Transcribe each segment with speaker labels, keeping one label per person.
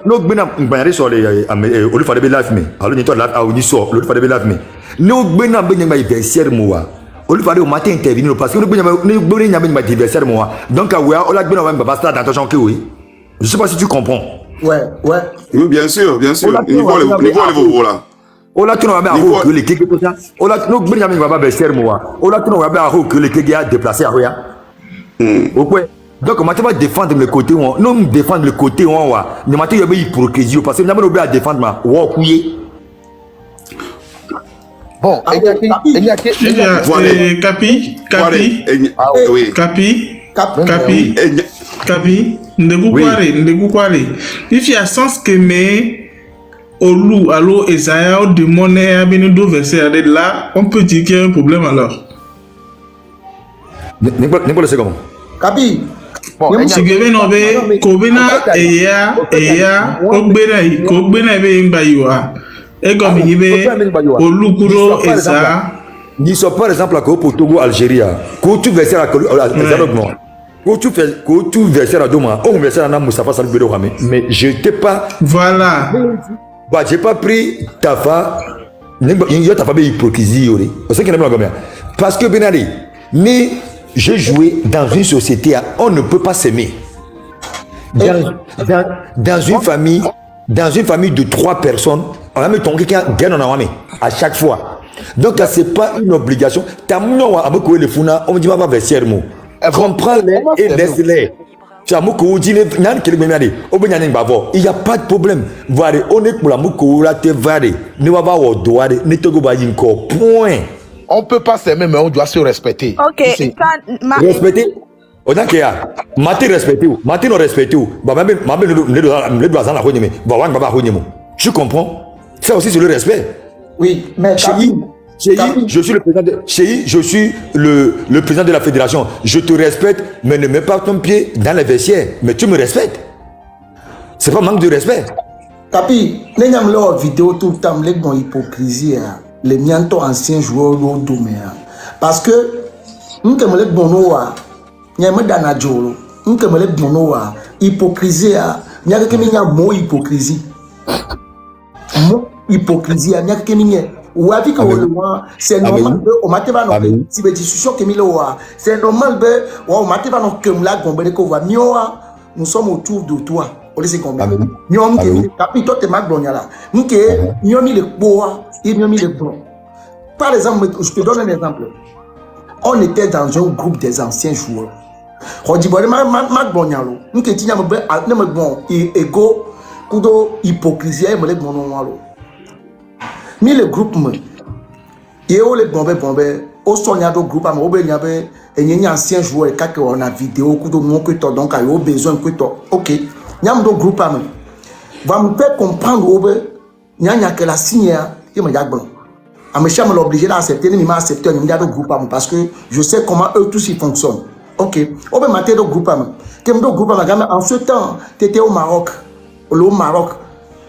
Speaker 1: no gbena ngbayare so le olufa de be life me alo ni to life a oni so olufa de be life me no gbena be nyama versaire mo wa olufa de o matin intervenir parce que no gbena nyama versaire mo wa donc wa ola gbena wa baba start attention que oui je sais pas si tu comprends.
Speaker 2: Ouais.
Speaker 3: Oui, bien sûr. Niveau là.
Speaker 1: Ola tu no ba ho que le keke ko ça ola no gbena nyama baba versaire mo wa ola tu no ba ho que le keke a déplacer à rien. Pourquoi? Donc, on va défendre le côté où on nous défendre le côté où on va. Nous matons y hypocrisie parce que nous avons à défendre ma couillé.
Speaker 4: Bon, il y a
Speaker 5: Capi, ne quoi il y a sens que mais Olu, allo, Esaïa, de monnaie, à Benito verset là, on peut dire qu'il y a un problème alors.
Speaker 1: N'importe comment.
Speaker 2: Capi.
Speaker 4: Bon,
Speaker 5: si vous avez Kobena Eya, Kobena Bayua, et comme il y a Olukuro Esa.
Speaker 1: N'y sont par exemple à Togo, Algérie. Quand tu verses à quand tu verses à Doma, on verse à Moustapha Salbero Ramé. Mais je t'ai pas.
Speaker 5: Voilà.
Speaker 1: Bah, j'ai pas pris Tafa. Il y a Tafa hypocrisie. Parce que Benali, ni. J'ai joué dans une société, on ne peut pas s'aimer. Dans une famille de 3 personnes, on a mis ton quelqu'un à chaque fois. Donc, c'est pas une obligation. On me dit, va verser le mot. Comprends-les et laisse-les. Il n'y a pas de problème. On est pour la moukoura, point.
Speaker 4: On peut pas s'aimer, mais on doit se respecter.
Speaker 6: Ok.
Speaker 1: Respecter. On a qu'il y a. Mati respecter ou. Mati non respecter ou. Tu comprends? Ça aussi c'est le respect.
Speaker 2: Oui, mais
Speaker 1: Chéri, je suis le président de. Chéri, je suis le président de la fédération. Je te respecte, mais ne mets pas ton pied dans les vestiaires. Mais tu me respectes. C'est pas manque de respect.
Speaker 2: Capi, les gens leur vidéo tout le temps, les bons hypocrisie. Les miens anciens joueurs au domaine. Parce que nous sommes les bons noa, nous sommes dans jolo, nous sommes les bons noa, hypocrisie, nous avons hypocrisie. Hypocrisie, nous avons ou avec c'est normal au matin si les discussions que c'est normal au matin nous sommes autour de toi. Nous capitaux te magdoniala. Nous mis le bois et nous mis le blanc. Par exemple, je te donne un exemple. On était dans un groupe des anciens joueurs. On dit magdonialo. Nous qui tient bon égo, kudo hypocrisie et me le bon mais le groupe et où les bombes au soignado groupe à mon béniabe et n'y a ancien joueur et quand on a vidéo kudo mon que toi donc a eu besoin que toi ok nyam do groupe à va me faire comprendre au nya que la signe qui me diable à me chama l'obliger d'accepter ni m'a accepté ni do groupe à parce que je sais comment eux tous ils fonctionnent ok au be maté do groupe à que do groupe à en ce temps tu étais au Maroc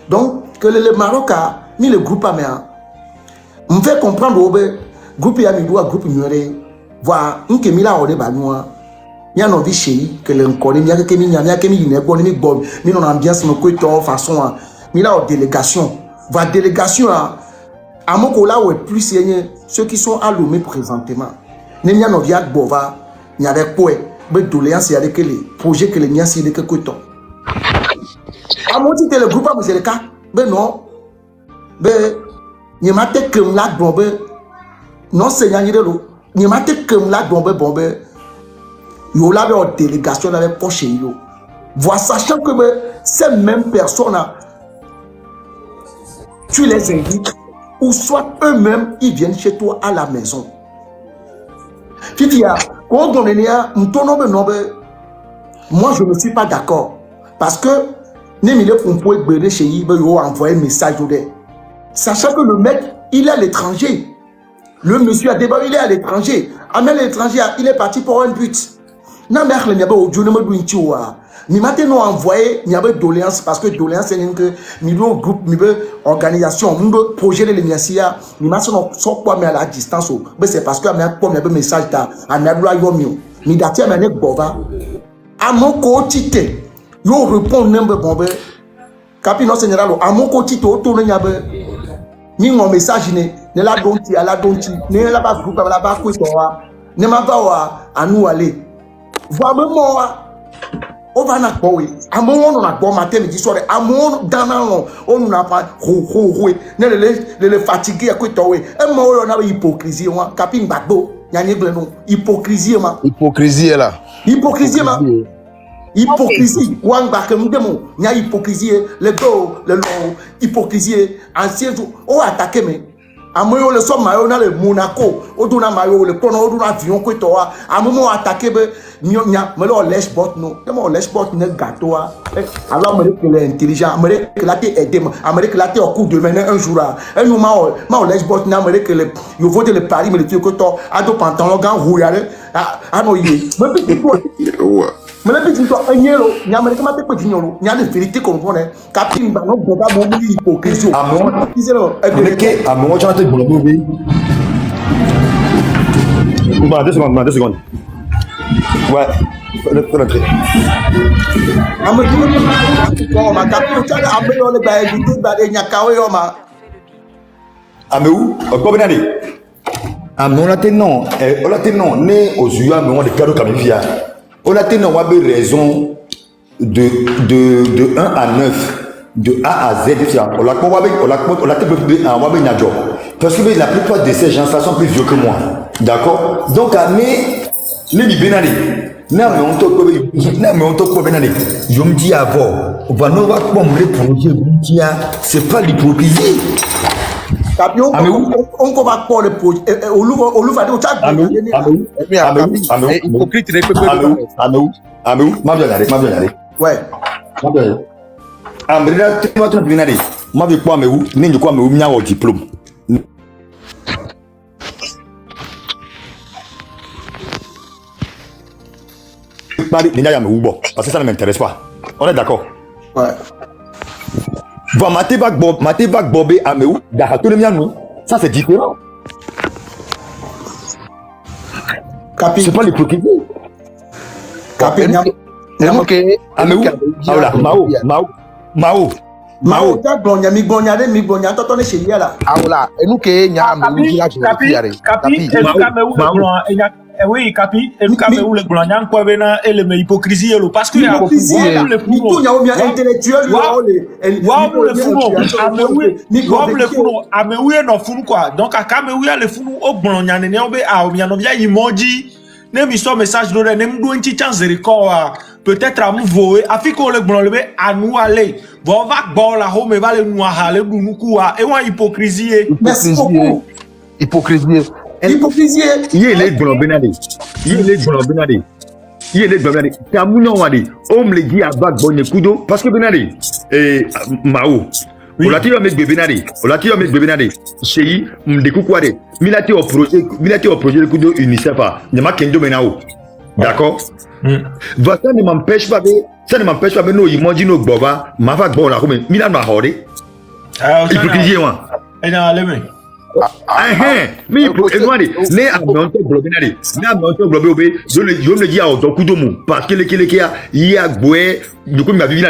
Speaker 2: donc que le Maroc a mis le groupe à me fait comprendre au groupe ya mi doit groupe ignoré voir nke mi la ode ba noa mi a no vi chéri que le nkole mi a que mi ne bon mi bon mi non ambiance me ko to façon mi la délégation va délégation à mon là où est plus ceux qui sont à Lomé présentement ne mi a no via bova ni avec quoi be doléance ya que les projets que les miens c'est que to à mon titre le groupe c'est le cas ben non ben ni mate que la bombe non c'est gagné de l'eau ni mate que la bombe yo la en délégation avec poche yo vois sachant que ces mêmes personnes tu les invites ou soit eux-mêmes ils viennent chez toi à la maison Fitia quand on est moi je ne suis pas d'accord parce que Némile on peut être chez lui yo envoyer un message sachant que le mec il est à l'étranger. Le monsieur a débarqué, il est à l'étranger. Amel l'étranger, il est parti pour un but. Non, mais il n'y a pas de journée de l'intua. Mais maintenant, envoyé, il y a pas de doléance parce que doléance, c'est que nous groupe, nous organisation, nous projet de l'énergia, nous maintenant sont pas mais à la distance. Mais c'est parce que amel pas mais message ta, amel doit y mieux. Mais d'ailleurs, amel bova. À mon côté, yo répond nombre bombe. Capi non général, à mon côté, tu tournes nyabe. Ni mon message ne la donti, à la donti, ne la bas groupe, à la bas quoi, ne m'a pas à nous aller. Vois-moi moi. On va n'a pas oui. À mon on a bon matin midi soir. À mon dans on n'a pas ne le fatigué à quoi toi oui. Et moi on a hypocrisie moi. Capi mbabo. Y'a non hypocrisie moi.
Speaker 4: Hypocrisie là.
Speaker 2: Hypocrisie moi. Hypocrisie. Wang bakem demo. Y'a hypocrisie. Le go le long. Hypocrisie. Ancien jour. On attaqué mais. Amoyo le somme mayo na le Monaco, oduna mayo le pono oduna avion ko to wa amomo attaquer be nya me lo lèche bot no te mo lèche bot ne gâteau alors me que l'intelligent me que la te aider me que la te au coup de main un jour et nous ma lèche bot na me que le yo vote le Paris me le tu ko to ado pantalon gan royale no ye me pe ko me le petit toi anyelo nya me que ma te petit nyolo nya de vérité comme on est capine ba no boba mo hypocrisie
Speaker 1: à mon tu as été bon oui. Bon, 2 secondes. Ouais, faut l'entrer. Mais où? Quoi bien aller? Mais on a été non, né aux yeux, mais on a des cadeaux comme il y a. On a été non, on a des raisons de 1 à 9. De A à Z, on a parce que la plupart de ces gens sont plus vieux que moi. D'accord? Donc, les Bénali, je me dis avant, on va nous voir comme les projets, c'est pas l'hypocrisie.
Speaker 2: On va pas le projet. On va dire
Speaker 1: Amrina, tu m'as trouvé nari. Ma vie quoi mais où? Ni de quoi mais où m'y a au diplôme. Marie, n'y a mais où bon? Parce que ça ne m'intéresse pas. On est d'accord?
Speaker 2: Ouais.
Speaker 1: Va mater bac bobé à mais où? D'accord, tout le monde. Ça c'est différent.
Speaker 2: Capi.
Speaker 1: C'est pas l'hypocrisie.
Speaker 2: Capi.
Speaker 4: Ok.
Speaker 1: Ameu. Voilà. Mao.
Speaker 2: Ta glonya mi glonya toto ne chez là.
Speaker 4: Aola, enu ke nya me wi la
Speaker 6: Capi, oui, Capi, et nous avons le blanc, quoi, et le hypocrisie, parce que
Speaker 2: l'hypocrisie, tout y a bien intellectuel,
Speaker 6: donc à Cameroun, le fou au blanc, il y a un message de peut-être à vous afin qu'on le blanc à nous aller. Bon, va bon la home et va le noir, le nous et on hypocrisie.
Speaker 2: Merci beaucoup.
Speaker 4: Hypocrisie.
Speaker 2: Hypocrisie.
Speaker 1: Il est bon Benadi. Kamuno wadi. On me dit à bac bonne kudo parce que Benadi Mao. On l'a dit avec Benadi. Chéri, m'dekou kwade. Milati au projet le kudo UNICEF. Ne ma kendo menao. D'accord? Ça ne m'empêche pas de nous imaginer nos boba, ma vague bon la comme Milan ma horde. Hypocrisie moi.
Speaker 6: Et dans les mains.
Speaker 1: Mais il faut éloigner. Mais à mon tour global, je me dis à Otokudomo parce que il y a Boué, du coup, ma vie là,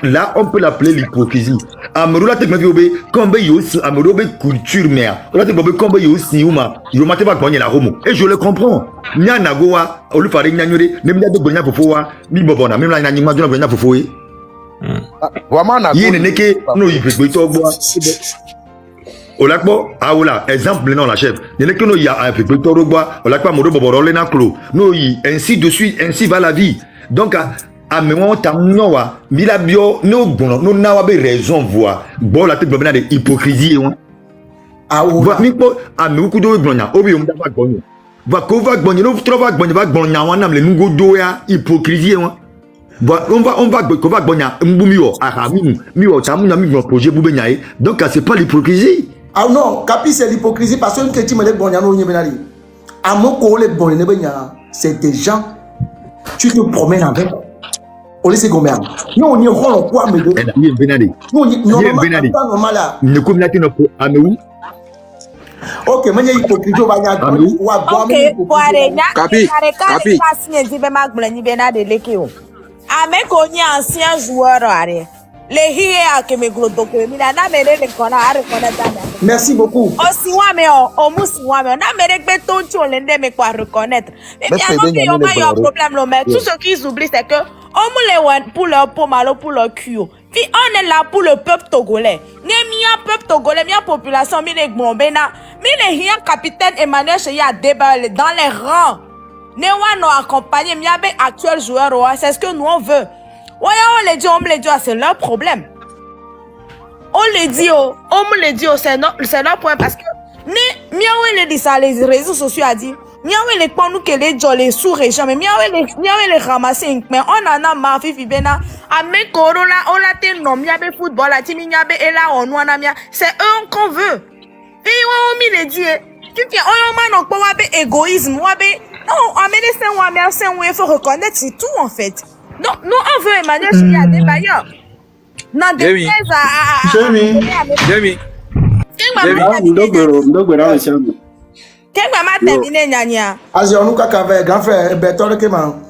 Speaker 1: là, on peut l'appeler l'hypocrisie. Ameroula te m'avait obé, comme Bayos, Amerobe culture mère. Là, te m'avait comme Bayos, Niuma, je m'attends pas à la Romo. Et je le comprends. Nya Nagoa, on le ferait Nyanyore, même la de Gonia Pofoa, mi Bobona, même la Nyanima de Gonia Pofoe.
Speaker 4: Vraiment,
Speaker 1: il y a une équipe, nous, il peut être au bois. Olakbo, aola, exemple, non, la chef. Il y a que nous, il y a un peu de Torobois, Olakba, Moro, Boborole, Naklo. Nous, ainsi de suite, ainsi va la vie. Donc, à moment, Tamunoa, Milabio, nous, nous n'avons pas raison, voir. Bon, la tête de hypocrisie, hein. Ah, oui. Va, Nipo, à Moukou de Bonia, Obi, on va gagner. Va, Kovac, Bonia, nous, Trovac, Bonia, va gagner, on a le nouveau doya, hypocrisie, hein. On va Kovac, Bonia, Mbumio, Aramim, Mio, Tamuna, Mio, projet Boubeniae. Donc, c'est pas l'hypocrisie.
Speaker 2: Ah non, Capi, c'est l'hypocrisie parce que tu me dis bon, à mon collègue bon, c'est des gens, tu te promènes avec. On laisse gommer. Nous on y rend quoi mais de. Nous normal là.
Speaker 1: Ne comme la tête à nous.
Speaker 2: Ok, mais il y a hypocrisie va y avoir.
Speaker 7: Ok, pour aller Capi. Ame konye ancien joueur are. Les hier que me glodo que mi na mere le kona are kona dada.
Speaker 2: Merci beaucoup.
Speaker 7: O si wa me o mu si wa me na mere gbe ton ti o le nde me kwa reconnaître. Mais bien non que yo ma yo problème lo mais tout ce qu'ils oublient c'est que on mu le wan pour leur peau malo pour leur cul. Puis on est là pour le peuple togolais. Ne mia peuple togolais, mia population mi le gbombe na. Mi le hien capitaine Emmanuel Cheya débat dans les rangs. Ne wa no accompagner mia be actuel joueur c'est ce que nous on veut. Ouais, on le dit, c'est leur problème. On le dit, c'est leur point parce que, miaoué le dit ça, les réseaux sociaux a dit, miaoué les points nous que les gens, les sous-régions, mais miaoué les ramasser, mais on en a marre, fifi bena, à mes corona, on l'a té non, miabe football, la timi miabe, et là, on a mia, c'est eux qu'on veut. Et on me le dit, tu tiens, on a pas égoïsme, non, il faut reconnaître, c'est tout en fait. Non, nous on veut Emmanuel Cheya Adebayor. Non, des
Speaker 3: Jamie.
Speaker 7: Quel moment terminé Nyanya?
Speaker 2: Azio nous kaka grand frère Bertol Keman.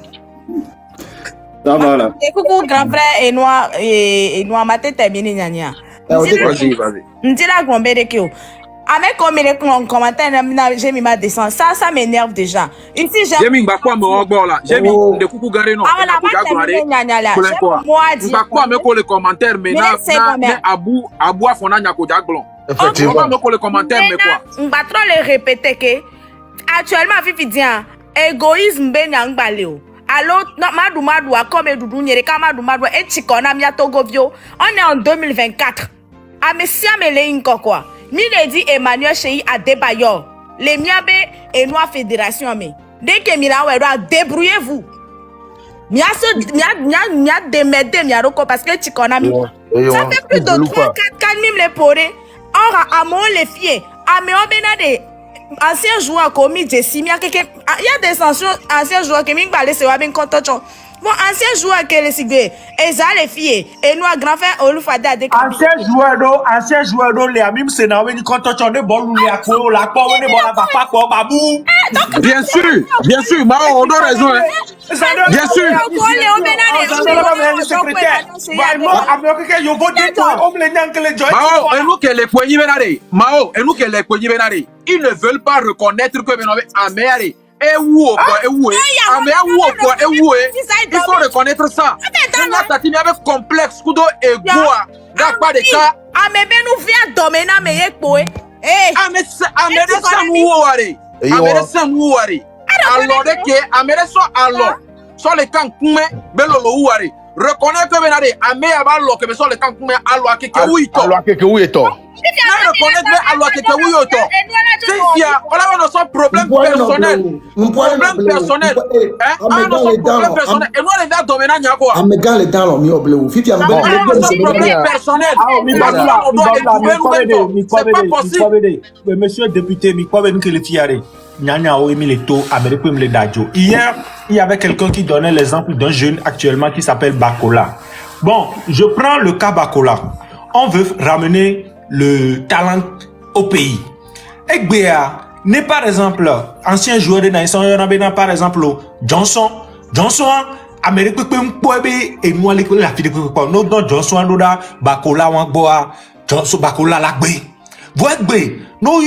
Speaker 3: Ça va là.
Speaker 7: Et coucou grand frère et noir matin terminé Nyanya.
Speaker 3: Vas-y.
Speaker 7: Ndila grombe de kio. Avec comme les commentaires, j'ai mis ma descente. Ça m'énerve déjà. Ici,
Speaker 8: j'ai mis quoi mon bord là. J'ai mis de coucou garé non.
Speaker 7: Ah, moi dit.
Speaker 8: Pas quoi me les commentaires mais na abou afona nyako jaglon. Effectivement. Me les commentaires mais quoi.
Speaker 7: On va trop les répéter que actuellement Fifi dit égoïsme ben yang baleo. Alors madou comme doudou nyere kama madou et chikona mia togovio. On est en 2024. Ah mais si amele quoi. Mi le dit Emmanuel Cheya Adebayor. Les miabe et noa fédération mais. Dès que mira ouais débrouillez-vous. Mia démerdé mia roko parce que tu connais mi. Ça fait plus de 3 4 mime les porés. Or à mon les filles. À me obenade anciens joueurs commis Jessie mia il y a des anciens joueurs qui m'ont parlé c'est wa ben contocho. Bon, ancien joueur qui est le signé, et ça les filles, et nous, grand frère Olufada de
Speaker 6: ancien joueur d'eau, les amis, c'est n'a pas quand on est bon, les accords, la quoi, on est bon, la papa, quoi, babou.
Speaker 8: Bien sûr, bah, on a raison, hein. Bien sûr. Mao, et nous que les poignées venarés, Mao, et nous que les poignées venarés, ils ne veulent pas reconnaître que Benové a méré. Il faut reconnaître ça. On a tâté avec complexe, kudo et goa. D'accord de cas.
Speaker 7: Ah mais ben nous vient dominer mais yekpoé.
Speaker 8: Eh. Ah mais ça mouari. Alors que améreso alors. Sur les camps kume belolo ouari. Reconnais que benade amé abalo que sur les camps kume alors que oui to.
Speaker 4: Alors que oui to.
Speaker 8: On a un problème personnel. Problème personnel. Et moi, les gars, dominant, il y a quoi?
Speaker 2: Les dents, on
Speaker 8: problème personnel. C'est pas possible.
Speaker 6: Monsieur le député, hier, il y avait quelqu'un qui donnait l'exemple d'un jeune actuellement qui s'appelle Bakola. Bon, je prends le cas Bakola. On veut ramener le talent au pays. Egbea n'est par exemple ancien joueur de Naïsan, par exemple Johnson, Amérique et nous la fille de Johnson Doda, Bakola Wangboa, Johnson Bakola Lagbe. Voyez, nous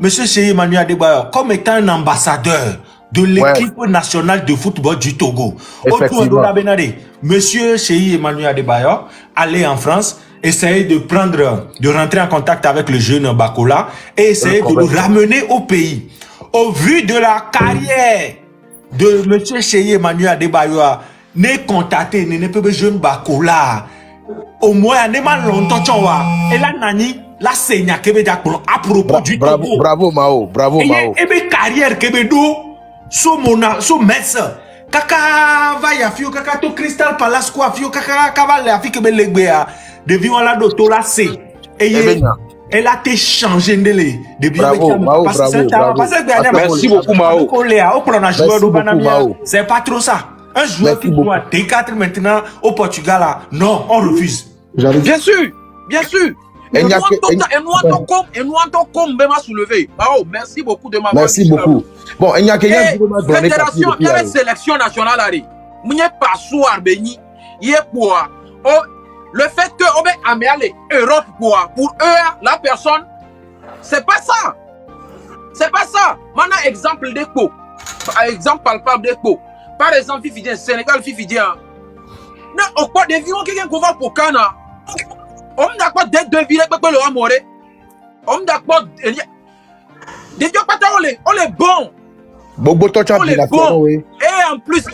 Speaker 6: monsieur Cheya Emmanuel Adebayor comme étant un ambassadeur de l'équipe nationale de football du Togo. Monsieur Cheya Emmanuel Adebayor allait en France, essayer de rentrer en contact avec le jeune Bakola et essayer de le ramener au pays. Au vu de la carrière de monsieur Cheya Emmanuel Adebayor, n'est contacté, n'est pas jeune Bakola. Au moins, n'est pas longtemps, et là, Nani, la seigneur à propos du Togo.
Speaker 4: Bravo Mao.
Speaker 6: Et bien, carrière Québédo, so médecin. Kaka va ya fio kaka to Crystal Palace quoi fio kaka kavale afike belegbea depuis on la doto la C et elle a été changée depuis
Speaker 4: bravo. Merci beaucoup Mao.
Speaker 6: C'est pas trop ça. Un joueur qui doit T4 maintenant au Portugal là, non, on refuse.
Speaker 8: Bien sûr. Et nous entendons comme Bema soulevé. Mao, merci beaucoup de m'avoir.
Speaker 4: Merci beaucoup. Bon, il y a
Speaker 8: fédération, il y a une sélection nationale. Le fait que améale Europe quoi. Pour eux, la personne, c'est pas ça. C'est pas ça. Maintenant, exemple d'Eco. Exemple palpable d'Eco. Par exemple, Fifidien, Sénégal, Fifidien. Non, on peut deviner quelqu'un qu'on va pour Cana. On n'a pas d'être deviné pour le amour. On n'a pas. Des gens pas on est bon. On est bon. Et en plus,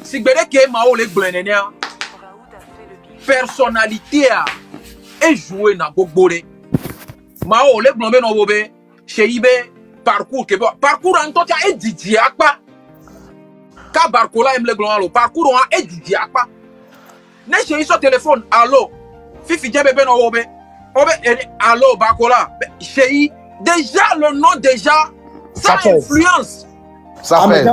Speaker 8: si vous avez que Mao les blancs, personnalité est jouée dans beaucoup de Mao les blancs non bobé chez Ibe parcours que parcours en tout cas est Didier Akpa. Ka Barcola aime les blancs le parcours on est Didier Akpa. Ne chez sur téléphone allô Fifi Diabé non bobé. Allô Barcola chez déjà le nom déjà ça influence.
Speaker 4: Ça fait.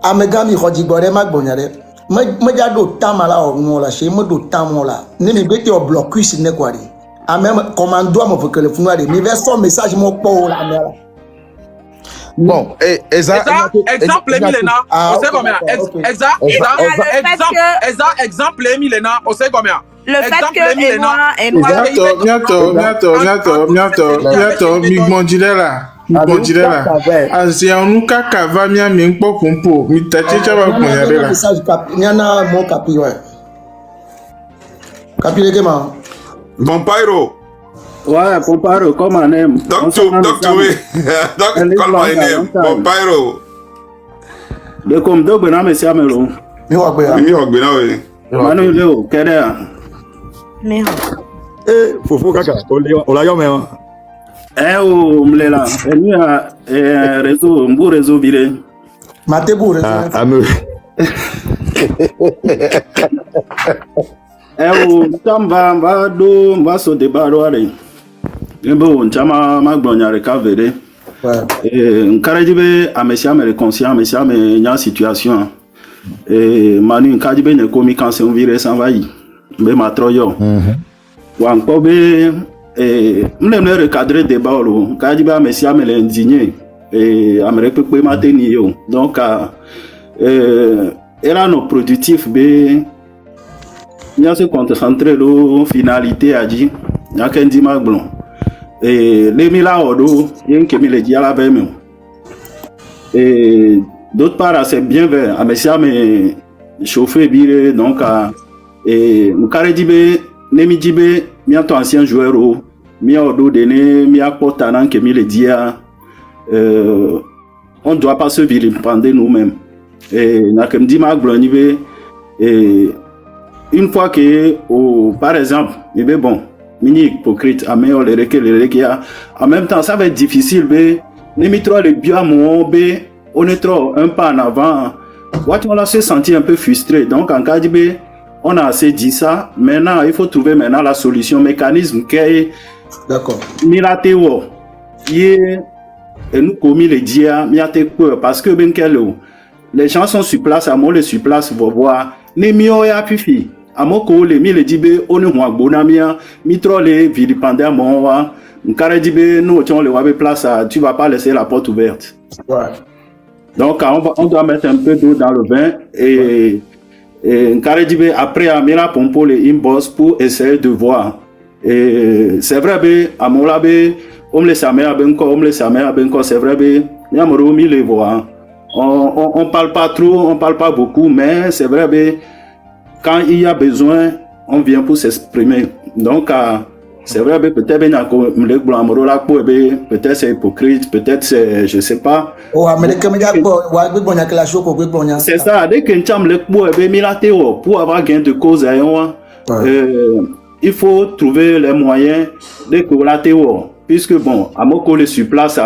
Speaker 2: Amegami Rodibore Magbonyare. Maja do tamala o ngola chez mo do tamola. Ne mi bete o blocus ne kwari. A même commando mo faut que le funwa de mi version message mo po la mela.
Speaker 4: Bon,
Speaker 8: exemple Emilena, on sait combien. Exemple Emilena, on sait combien.
Speaker 7: Le fait que
Speaker 5: bientôt, Asia nuka kava mia mingpo kumpo mitachicha wa kunyabela.
Speaker 2: Nyana mon capi ouais. Capi le comment?
Speaker 3: Pompiro.
Speaker 9: Ouais, Pompiro, comme un name.
Speaker 3: Doctor, call my name. Pompiro.
Speaker 9: De comme deux bename si amelo.
Speaker 3: Mi hogbena we.
Speaker 9: Manu leo kedea.
Speaker 7: Merde.
Speaker 1: Fofo kaka, on l'a yomé.
Speaker 9: Oh, mlela, lui a réseau, un beau réseau viré.
Speaker 2: Matebou réseau.
Speaker 9: Tamba do mbaso de baroare. Bon, chama magbonya recavere. Nkarajibe amesia me conscient, amesia me nya situation. Manu nkajibe ne komi quand c'est un viré sans vaille. Be matroyo. Wan kobe me recadrer débat lo kajiba mesia me l'indigné et amérique pe mateni yo donc era no productif be nya se concentrer lo finalité aji nya kendi magbon et les mila odo yen ke mi le dia la même et d'autre part c'est bien vers amesia me chauffer bire donc et mukarijibe nemi jibe miato ancien joueur o mia odo dene mia portanan que mi le dia on doit pas se vilipender nous-mêmes et na kem di ma glonibe et une fois que par exemple il est bon mini hypocrite ameo le rekia en même temps ça va être difficile be nemi trop le bio mon be on est trop un pas en avant on va se sentir un peu frustré donc en cas de on a assez dit ça maintenant il faut trouver maintenant la solution mécanisme qui est
Speaker 2: d'accord.
Speaker 9: Milateo, et nous commis les dia, miate peur parce que ben les gens sont sur place, à moi les sur place vont voir. Ne mio ya pifi, à moi ko les mi les dibe, on est moi bonamia, mitro les vilipender à moi, n'kare dibe nous on les wabe place, tu vas pas laisser la porte ouverte.
Speaker 2: Ouais.
Speaker 9: Donc on doit mettre un peu d'eau dans le vin et n'kare dibe après à mira pompo les imbos pour essayer de voir. Et c'est vrai be amola be on le samea benko c'est vrai be nyamoro mi le voix on parle pas trop, on parle pas beaucoup mais c'est vrai be quand il y a besoin on vient pour s'exprimer donc c'est vrai be peut-être ben le blanc amoro la po be peut-être c'est hypocrite, peut-être c'est je sais pas.
Speaker 2: Oh américain me d'accord wa be bonya la choko be bonya.
Speaker 9: C'est ça dès que cham le po be milateo pour avoir gain de cause il faut trouver les moyens de collater puisque bon à mon collègue sur place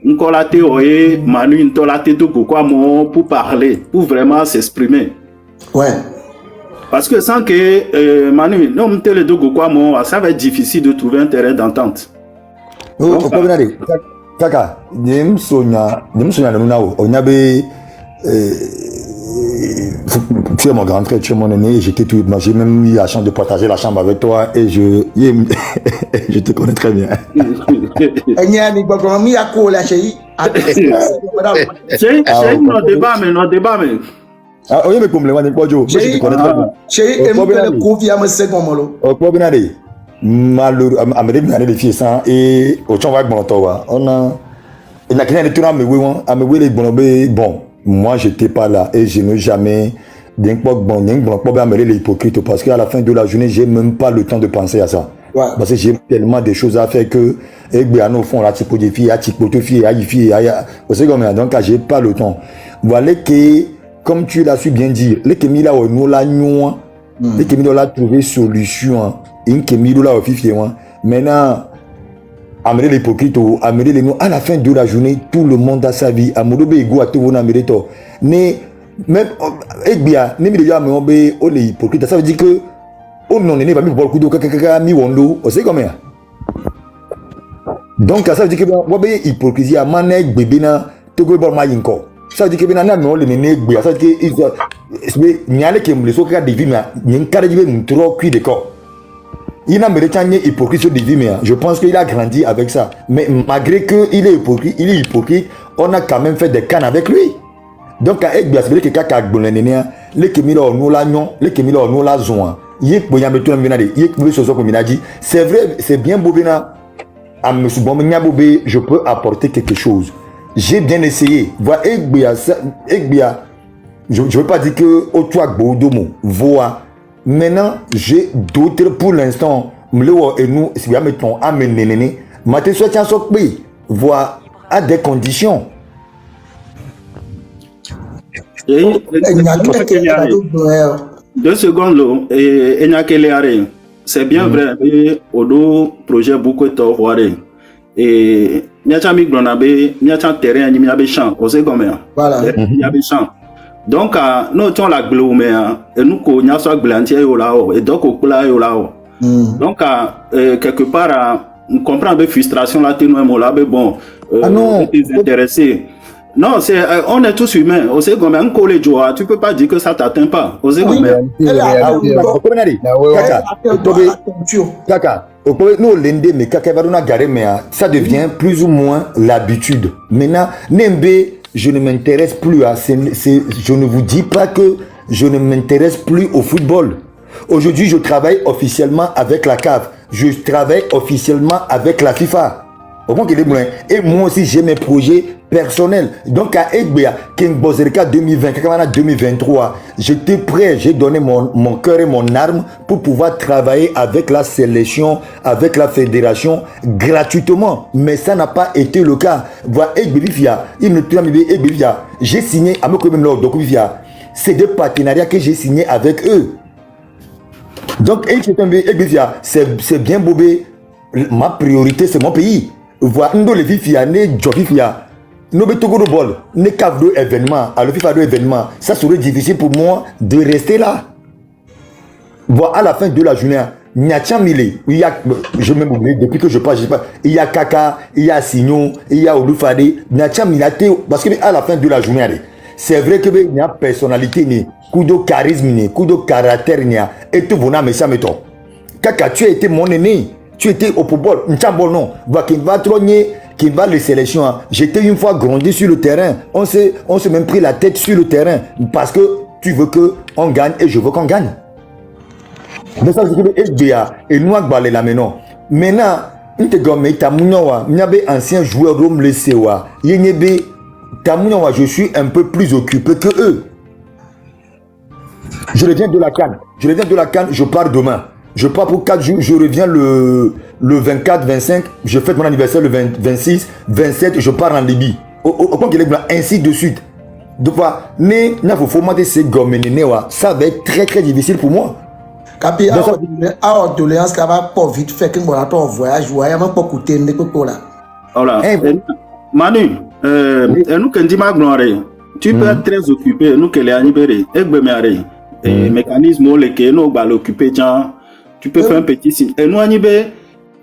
Speaker 9: on collater et Manu une tolate de quoi pour parler pour vraiment s'exprimer.
Speaker 2: Ouais.
Speaker 9: Parce que sans que Manu non te le dogo quoi ça va être difficile de trouver un terrain d'entente.
Speaker 1: Oh problème kaka nimsonya nuna o nyabe tu es mon grand frère, tu es mon aîné, j'étais tout, j'ai même eu la chance de partager la chambre avec toi et je te connais très bien.
Speaker 9: Non débat mais.
Speaker 1: Ah oui mais comme le moi je te connais très bien.
Speaker 2: Chérie, et moi le confiance c'est comme
Speaker 1: oh problème malheureux amede bi ane le fie san et o chon va gbon to wa on a il n'a qu'un tour à me oui les bon moi j'étais pas là et je n'ai jamais bien pas les hypocrites parce qu'à la fin de la journée j'ai même pas le temps de penser à ça. Ouais. Parce que j'ai tellement de choses à faire que et bien au fond là tu peux des filles, tu peux te fier, c'est comme donc j'ai pas le temps. Voilà que comme tu l'as su bien dire, les que là nous la nous les que là trouver solution, une que là au fifier maintenant amener l'hypocrite ou amener les noms à la fin de la journée tout le monde a sa vie amoureux ego à tout on amener to né même et bien né mi déjà mais on be on les hypocrites ça veut dire que on non n'est pas mis pour le coup de kaka mi wondo c'est comment donc ça veut dire que on be hypocrisie à mané bébé na to go bol ma yinko ça veut dire que na na mais on le né gbe ça veut dire que c'est nyale que me le so ka divina nyen kare jibe ntro kui de ko. Il n'a mérité un hypocrite sur des mais je pense qu'il a grandi avec ça. Mais malgré qu'il est hypocrite, on a quand même fait des cannes avec lui. Donc, avec bien sûr, quelqu'un qui a bonné, les Kémila nous la non, les Kémila nous la zone. Yek boya metu na minade, yek boya soso comme minadi. C'est vrai, c'est bien bobena. À monsieur Bomenia Bobé, je peux apporter quelque chose. J'ai bien essayé. Voilà, Ekbia, je ne veux pas dire que au toi Bodomo, voix. Maintenant, j'ai d'autres pour l'instant. Et nous, si vous mettons à mener, maté soit un soc voire à des conditions.
Speaker 9: Deux secondes, c'est bien vrai, au projet beaucoup de voir. Et Niachami Gronabe, Niachan terrain, Niabe champ, on sait combien. Voilà. Niabe champ. Donc, nous avons la gloue, et nous connaissons la gloue, et donc, on a la donc, quelque part, on comprend la frustration, là, mais bon, intéressé. Non, c'est, on est tous humains. On sait combien, tu peux pas dire que ça t'atteint pas. On sait combien. Kaka, nous, l'ende, mais Kaka, ça devient plus ou moins l'habitude. Maintenant, Nembe, je ne m'intéresse plus à... je ne vous dis pas que je ne m'intéresse plus au football. Aujourd'hui, je travaille officiellement avec la CAF. Je travaille officiellement avec la FIFA. Et moi aussi, j'ai mes projets personnels. Donc, à Egbea, King Bozerika 2020, 2023, j'étais prêt, j'ai donné mon cœur et mon arme pour pouvoir travailler avec la sélection, avec la fédération, gratuitement. Mais ça n'a pas été le cas. Voilà, Egbea, j'ai signé à c'est des partenariats que j'ai signé avec eux. Donc, c'est bien bobé. Ma priorité, c'est mon pays. Voilà, nous les FIFA, les Jofifia, nous betons le bol, les caves d'événements, à le FIFA d'événements, ça serait difficile pour moi de rester là. Voilà, à la fin de la journée, il y a Tchamile, il y a, je m'ai oublié, depuis que je passe, je sais pas, il y a Kaka, il y a Signon, il y a Olufade, il y a Tchamile, parce que à la fin de la journée, c'est vrai que il y a personnalité, ni coup de charisme, ni coup de caractère, ni et tout, vous n'avez ça, mettons. Kaka, tu as été mon aîné. Tu étais au football, non. Qui va trogner, qui va les sélections. J'étais une fois grandi sur le terrain. On s'est même pris la tête sur le terrain parce que tu veux qu'on gagne et je veux qu'on gagne. Mais ça veut dire que SBA et nous avons là maintenant. Maintenant, il te gomme, il y a des anciens joueurs de l'Esewa. Je suis un peu plus occupé que eux. Je reviens de la CAN. Je pars demain. Je pars pour 4 jours, je reviens le 24, 25, je fête mon anniversaire le 26, 27, je pars en Libye. Ainsi de suite. Donc, ça va être très très difficile pour moi.
Speaker 2: Capi, à doléance, ça va pas vite faire qu'un bon voyage, il va pas coûter une époque là. Voilà.
Speaker 9: Manu, nous qui disons tu peux être très occupé, nous qui les libérés, et mécanisme lesquels nous allons l'occuper, tu peux faire un petit signe. Et nous,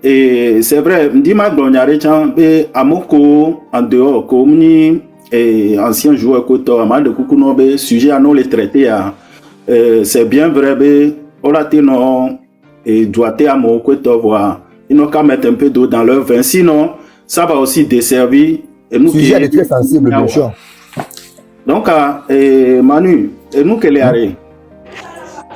Speaker 9: et c'est vrai, dis-moi, et Amoko, en dehors, comme ancien joueur, de Kukunobe, sujet à nous les traiter, c'est bien vrai, on a dit non, et doit être à mon côté, voir, ils n'ont qu'à mettre un peu d'eau dans leur vin, sinon, ça va aussi desservir.
Speaker 1: Sujet est très sensible, bien sûr.
Speaker 9: Donc, Manu, et nous, quel est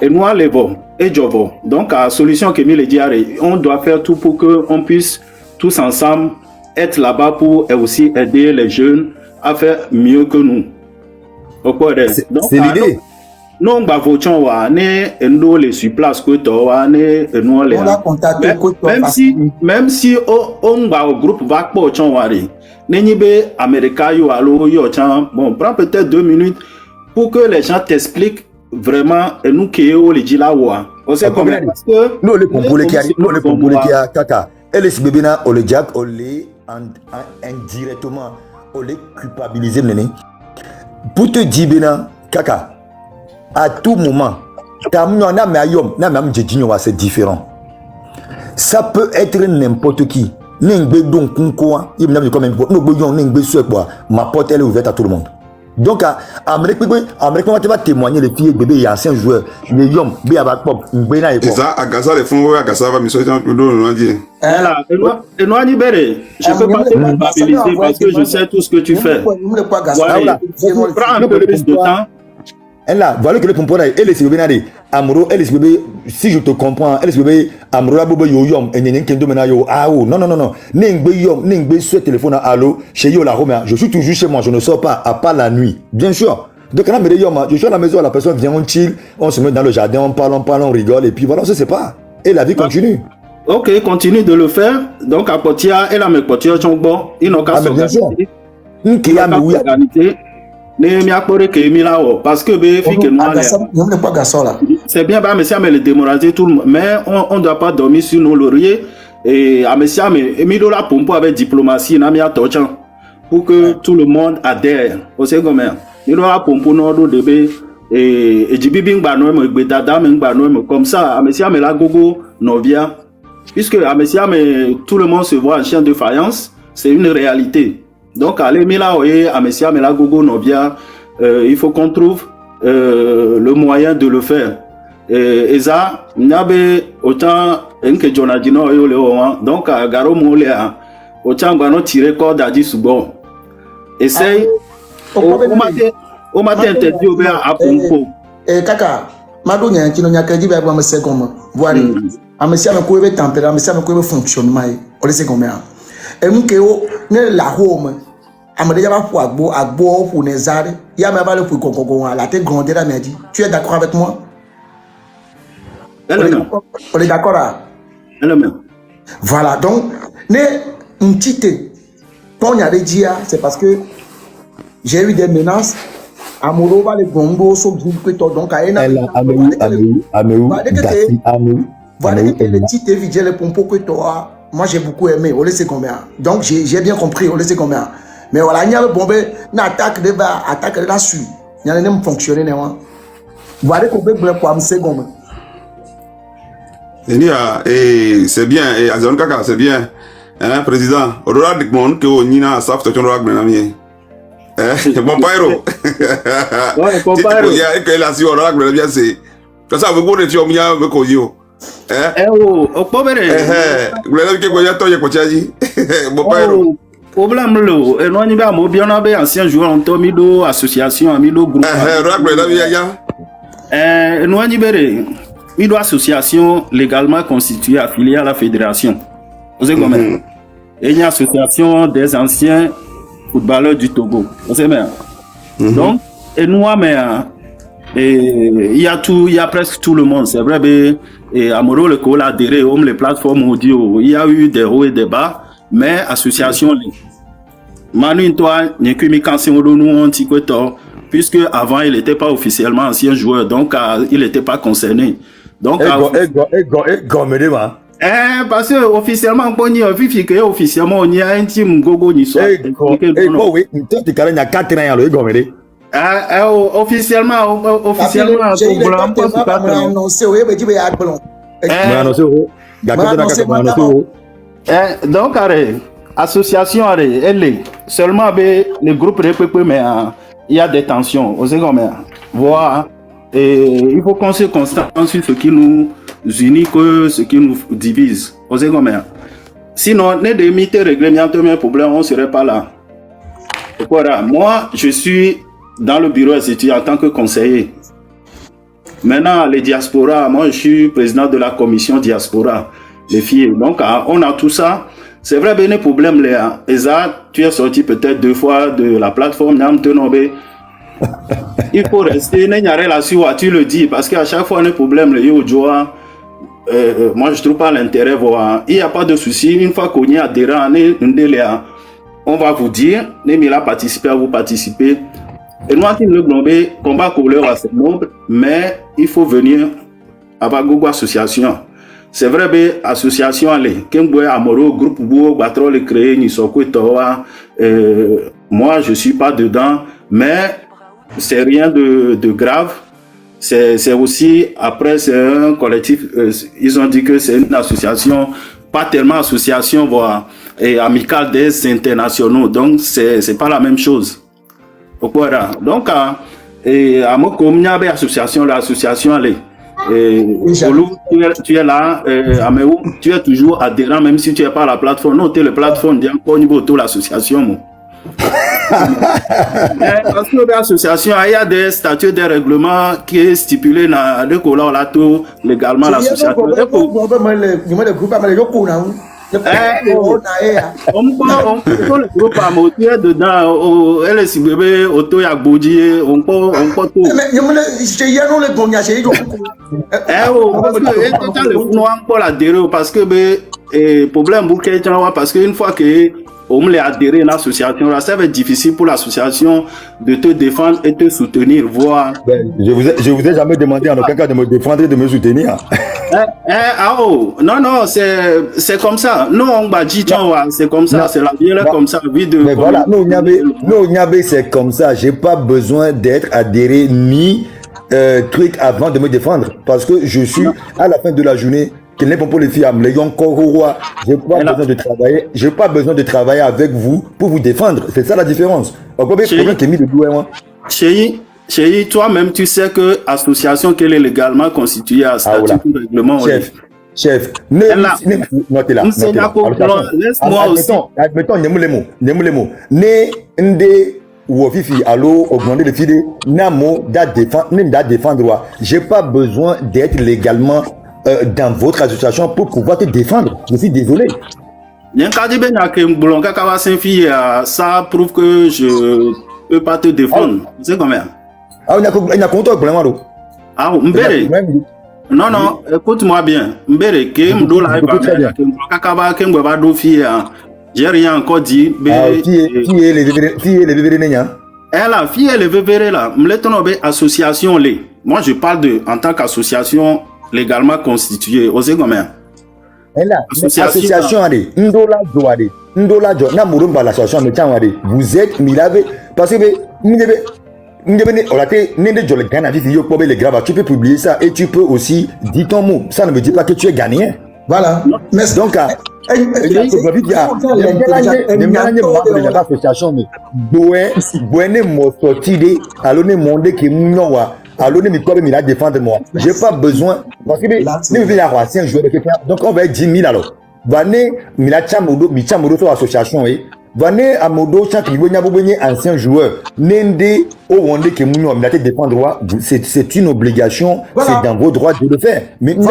Speaker 9: et nous allons et Jovo. Donc, la solution que nous dit, on doit faire tout pour qu'on puisse tous ensemble être là-bas pour aussi aider les jeunes à faire mieux que nous.
Speaker 1: C'est l'idée.
Speaker 9: Nous, on va voter, nous les sur place, nous les. Même si on va au groupe va pour Nenyibe Américain yo allo yo chan bon prends peut-être 2 minutes pour que les gens t'expliquent vraiment nous qui est les dit là wa on sait comment parce que
Speaker 1: nous les pompoles qui arrivent nous les pompoles qui a kaka et les bébéna on les jack on les indirectement on les culpabiliser nene pour te dire bena kaka à tout moment tam na me ayom na me am jedinyo wa c'est différent ça peut être n'importe qui. N'ingbe donc kunkoa, il me dit comme nous boyon n'ingbe quoi. Ma porte elle est ouverte à tout le monde. Donc à Amérique va témoigner les filles bébés et anciens joueurs. Les yom bé avec pop ngbe na
Speaker 3: et ça à Gaza les fonds à Gaza va me sortir un peu d'eau dire.
Speaker 9: Là et nous libéré. Je peux pas te culpabiliser parce que je sais tout ce que tu fais. Voilà. Prends un peu plus de temps.
Speaker 1: Elle là, voilà que le pompon là, elle est bébé nade. Amro, elle est bébé. Si je te comprends, elle est bébé. Amro la bobo yo yom. Et n'en kendo mena yo. Ah oh, non. N'ingbe yom, n'ingbe sur téléphone à allo. Chez yo la Rome. Je suis toujours chez moi. Je ne sors pas à part la nuit. Bien sûr. Donc quand on me dit yom, je suis à la maison, la personne vient, on chill, on se met dans le jardin, on parle, on rigole et puis voilà, on se sépare. Et la vie continue.
Speaker 9: Ok, continue de le faire. Donc à Potia, elle a mes Potia chongbo. Ils n'ont qu'à s'organiser. Parce que c'est bien, mais ça me le démoraliser tout le monde. Mais on ne doit pas dormir sur nos lauriers. Et à Messia, mais Emilio la pompe avec diplomatie, pour que tout le monde adhère. Au second, il y a pompe nord de B et Jibibing Banoem, Bedadam, Banoem, comme ça, à Messia, mais la gogo, Novia. Puisque à Messia, mais tout le monde se voit en chien de faïence, c'est une réalité. Donc, allez, Mila, à Messia, Mela Gogo, Novia, il faut qu'on trouve le moyen de le faire. Et ça, n'abe autant que Jonadino et Léon, donc à Garo Moléa, autant qu'on tire corde à 10 bon. Essaye, au matin, t'es dit au à Pompo.
Speaker 2: Et Kaka, Madou Nyan, qui n'a qu'à dire à me second, voilà. À Messia, me couver température, à Messia, me couver fonctionnement, on le sait combien. Et Mukeo, ne la home. Amadé va pour agbo pour Nezare, Yama va le pour Congo, la tête grandeur m'a dit. Tu es d'accord avec moi? On est d'accord là? Voilà, donc, ne m'tite, quand on y a des dia, c'est parce que j'ai eu des menaces. Amoro va les gongo, sauf que toi, donc, à Amou, voilà, le titre vide le pompo que toi, moi j'ai beaucoup aimé, on le sait combien. Donc, j'ai bien compris, on le sait combien. Mais voilà, il y a le bombé, une attaque de bas, attaque de la suite. Il y a un fonctionner. Voilà qu'on peut pour un second.
Speaker 3: C'est bien, et Azon Kaka, c'est bien. Hein, président, au delà du monde que on y a, ça fait ton rag, mon ami. Bon, Pairo.
Speaker 9: Ouais, bon, Pairo.
Speaker 3: Il y a que la si on rag, mon ami, c'est. Ça veut dire que tu as mis un peu de
Speaker 9: au pauvre.
Speaker 3: Vous l'avez dit que vous avez tout yakochaji. Bon, Pairo.
Speaker 9: Problème lo et non ba mo bien ba ancien joueur en tomido association amido groupe non ni bere mido association légalement constituée affiliée à la fédération vous savez comment et une association des anciens footballeurs du Togo vous savez bien donc et nous mais il y a presque tout le monde c'est vrai et Amoro le co adhéré aux les plateformes audio il y a eu des hauts et des bas mais association Manu toi n'est que mi cancer nous antiquateur puisque avant il n'était pas officiellement ancien joueur donc il n'était pas concerné donc parce que officiellement on y a vu que officiellement on y a un team gogo ni so
Speaker 1: oui toi tu carré il y a 4 ans le goméré
Speaker 9: officiellement donc association elle est seulement le groupe RPP mais il y a des tensions au second mais voilà et il faut qu'on se concentre sur ce qui nous unit que ce qui nous divise au second mais sinon les démités réglementaires mes problèmes on serait pas là voilà moi je suis dans le bureau institut en tant que conseiller Maintenant, les diasporas, moi je suis président de la commission diaspora, les filles. Donc, on a tout ça. C'est vrai, ben, les problèmes, là. Eza, tu es sorti peut-être 2 fois de la plateforme, il faut rester, tu le dis, parce qu'à chaque fois, on a un problème, moi je trouve pas l'intérêt, voir. Il n'y a pas de souci, une fois qu'on y a adhérent, on va vous dire, il a participé à vous participer. Et nous, le globé, combat couleur à ce nombre, mais il faut venir à Bagogo Association. C'est vrai, ben, association, allez, Kemboé, Amoro, groupe Bouo, Batrol, créé, Nisoko, Toa, moi, je suis pas dedans, mais c'est rien de grave. C'est aussi, après, c'est un collectif, ils ont dit que c'est une association, pas tellement association, voire, et amicale des internationaux, donc c'est pas la même chose. Voilà. Donc, à mon commun, l'association, allez. Olu, tu es là, Améou, tu es toujours adhérent, même si tu n'es pas à la plateforme. Non, tu es la plateforme, au niveau de l'association. Parce que l'association, il y a des statuts, des règlements qui est stipulé dans le collant là tout légalement l'association. On peut le groupe à moitié dedans, elle est si bébé, auto ya boudier, on peut tout.
Speaker 2: Mais je y a non le bon ya c'est
Speaker 9: parce que problème pour quelqu'un parce qu'une fois que on me adhéré à l'association, ça va être difficile pour l'association de te défendre et te soutenir, voir.
Speaker 1: Je vous ai jamais demandé en aucun cas de me défendre et de me soutenir.
Speaker 9: Non, c'est comme ça. Non, on va dire, c'est comme ça, c'est la vie, comme ça, vie de.
Speaker 1: Mais voilà, nous, c'est comme ça. J'ai pas besoin d'être adhéré ni truc avant de me défendre. Parce que je suis, à la fin de la journée, j'ai pas besoin de travailler. J'ai pas besoin de travailler avec vous pour vous défendre. C'est ça la différence.
Speaker 9: Chéri, toi-même, tu sais que l'association qu'elle est légalement constituée à statut règlement.
Speaker 1: Chef,
Speaker 9: laisse-moi aussi.
Speaker 1: Admettons, les mots. Ou fifi allo augmenter le fide namo da défendre. J'ai pas besoin d'être légalement dans votre association pour pouvoir te défendre. Je suis désolé.
Speaker 9: Ça prouve que je peux pas te défendre. C'est combien?
Speaker 1: Il y a compte pour le
Speaker 9: non, écoute-moi bien. J'ai rien encore dit. Association. Moi, je parle en tant qu'association légalement constituée. Vous savez combien?
Speaker 1: Association, vous êtes, parce que tu peux publier ça et tu peux aussi dire ton mot. Ça ne veut dire pas que tu es gagné.
Speaker 2: Voilà.
Speaker 1: Donc, j'ai pas besoin parce que donc on va être 10 000 alors. Vanné Michamodo association Vanné Amodo chaque ancien joueur Nende au Wande que Mouno a défendre c'est une obligation, c'est dans vos droits de le faire. Mais nous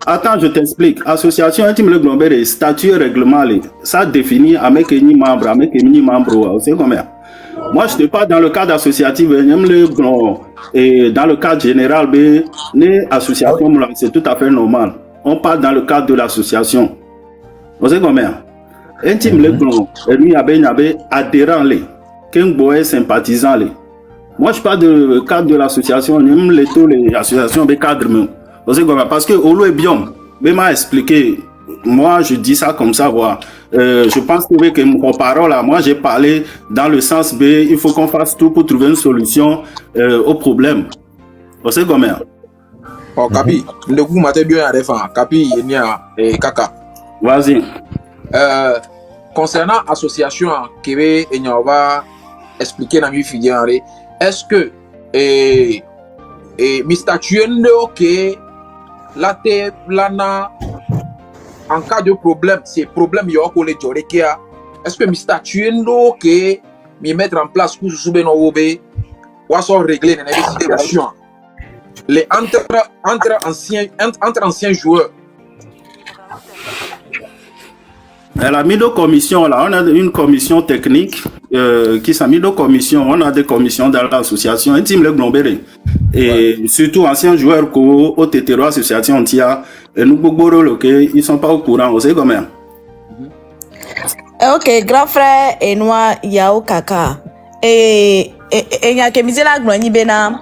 Speaker 9: attends, je t'explique. Association intime le global, statut règlement, ça définit avec un membre, c'est combien? Moi, je ne suis pas dans le cadre associatif, et dans le cadre général, les associations, c'est tout à fait normal. On parle dans le cadre de l'association. Vous savez combien? Intime le global, et lui, il y avait adhérent, qu'un boy sympathisant. Moi, je parle du cadre de l'association, même les associations de cadre. Parce que Olo et Biom m'a expliqué, moi je dis ça comme ça, voilà. Je pense que mon parole, moi j'ai parlé dans le sens B, il faut qu'on fasse tout pour trouver une solution au problème. Vous savez combien?
Speaker 8: Oh, Kapi, le coup m'a bien à défendre. Kapi, il y a Kaka.
Speaker 9: Vas-y.
Speaker 8: Concernant l'association, qui va expliquer dans mes filières, est-ce que mi statuendo que la te plana en cas de problème, c'est problème yo ko le jore kia. Est-ce que mi statuendo que me mettre en place pour souben obe ou sont régler les situations les entre anciens joueurs.
Speaker 9: Elle a mis deux commissions là, on a une commission technique qui s'est mis deux commissions, on a des commissions dans l'association, un team le Glombéré. Et surtout anciens joueurs qui ont été association tia et nous beaucoup ils sont pas au courant, vous savez comment.
Speaker 7: Ok, grand frère et moi Yao Kaka. Et y'a que misela gloni bena.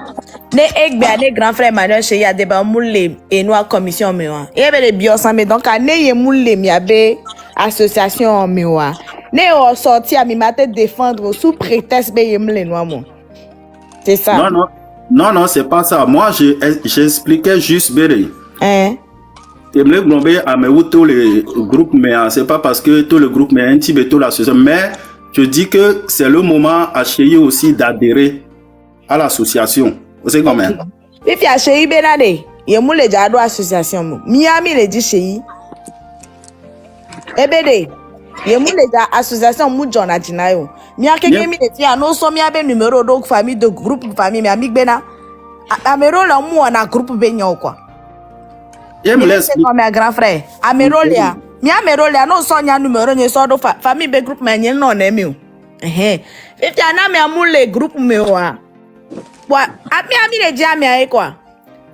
Speaker 7: Ne ek be ane grand frère Manuel chez ya débat moule et nous commission mewa. Et be le bio sans mais donc ane ye moule mi abe association mewa. Ne o sorti à mi matin défendre sous prétexte be ye moule noa mon. C'est ça.
Speaker 9: Non, c'est pas ça. Moi j'expliquais juste béré.
Speaker 7: Hein?
Speaker 9: J'aimerais glomber à mes tous les groupes mais c'est pas parce que tout le groupe mais un petit peu tout l'association mais je dis que c'est le moment à Chéi aussi d'adhérer à l'association. Vous savez comment?
Speaker 7: Et puis à Chéi Benade, il y a moule déjà à l'association. Miami le dit Chéi. Ebede, il y a moule déjà association Moudjon à Dinayo. Miaki Gemi le dit à nos sommes miabe numéro donc famille de groupe famille mais amig Bena. Amero la mou on a groupe Benyo quoi.
Speaker 9: Je me laisse.
Speaker 7: Comme un grand frère. Amerolia. Mi amerolia no sonya numéro ni so do famille be groupe mais non aimé. Et puis ana me amule groupe me wa. Wa ami le dia mi ai quoi.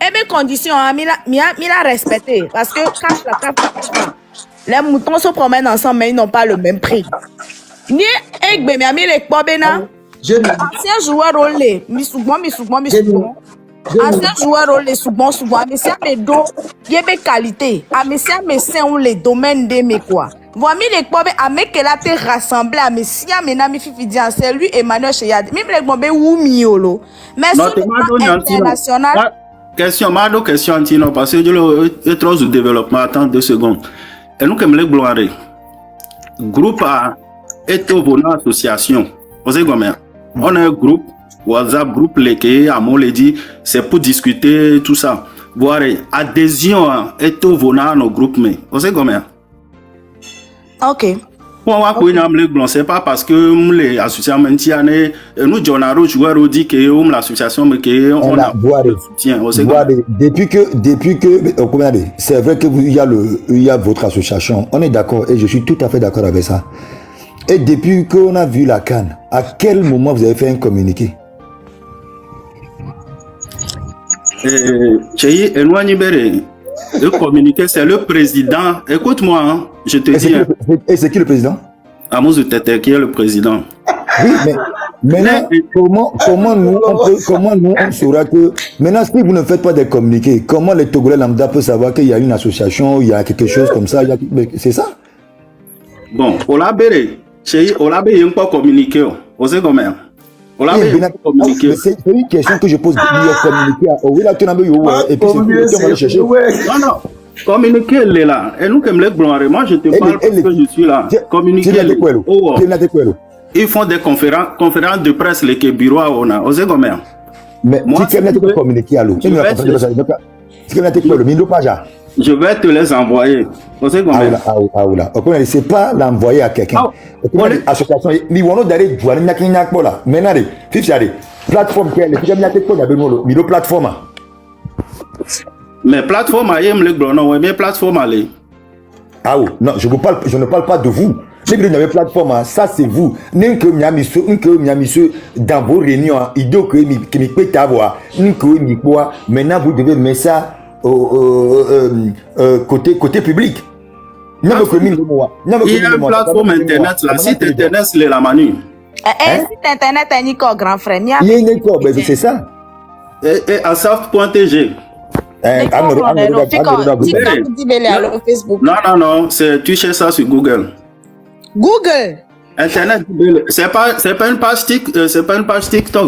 Speaker 7: Et mes conditions mi la respecter parce que cache la les moutons se promènent ensemble mais ils n'ont pas le même prix. Ni egbe mi ami le kpo bena. Ancien joueur olé, mi souvent. Ancien joueur olé souvent, mais c'est mes dos, il y a des qualités. Mais c'est mes seins ou les domaines de mes quoi. Voilà, les quoi, mais qu'elle a été rassemblée, mais si mes amis fifidiens, c'est lui Emmanuel Cheyad, même les bombes ou miolo. Mais sur le plan international.
Speaker 9: Question, Antino, parce que je trop de développement, attends 2 secondes. Et nous, comme les gloires, groupe a été au bonheur association. Vous savez combien? On a un groupe. WhatsApp groupe lesquels à mon dit c'est pour discuter tout ça. Voir adhésion est au venant nos groupes mais vous savez combien?
Speaker 7: Ok.
Speaker 9: Pour moi c'est pas parce que les associations nous Jonaro joueur dit que l'association mais que on a soutien.
Speaker 1: Depuis que c'est vrai que il y a votre association, on est d'accord et je suis tout à fait d'accord avec ça. Et depuis qu'on a vu la CAN, à quel moment vous avez fait un communiqué?
Speaker 9: Chéi, le communiqué, c'est le président. Écoute-moi, hein, je te dis.
Speaker 1: Et c'est qui le président?
Speaker 9: Amouze Tete, qui est le président.
Speaker 1: Oui, mais maintenant, comment nous on saura que. Maintenant, si vous ne faites pas des communiqués, comment les Togolais lambda peuvent savoir qu'il y a une association, il y a quelque chose comme ça? C'est ça?
Speaker 9: Bon, on l'a béré. Chéi, on l'a béré, il n'y a pas communiqué. Vous savez comment?
Speaker 1: C'est une question que je pose. Il y a communiqué. Oui, là, tu n'as pas eu. Et puis, on va le chercher.
Speaker 9: Non. Communiquer, elle est là. Et nous, comme les blancs, moi, je te parle parce que je suis là. Communiquer, ils font des conférences de presse, les bureaux, on a. Vous savez comment?
Speaker 1: Mais si tu as communiqué à l'eau,
Speaker 9: je vais te les envoyer. Vous savez comment?
Speaker 1: C'est pas l'envoyer à quelqu'un. Association, ni on d'aller jouer là. Maintenant, plateforme plateforme.
Speaker 9: Mais plateforme, mais plateforme, allez.
Speaker 1: Ah oui, non, je ne parle pas de vous. Si vous avez plateforme, ça c'est vous. Dans vos réunions, idée que mi peut avoir, maintenant vous devez mettre ça côté public.
Speaker 9: Il y a une plateforme internet, là, site internet, c'est la manu.
Speaker 7: Site internet, c'est Nico, grand frère.
Speaker 1: Il y a une école, c'est ça.
Speaker 9: Et à SAF.tg. Non, tu cherches ça sur Google.
Speaker 7: Google.
Speaker 9: Internet, c'est pas une page TikTok,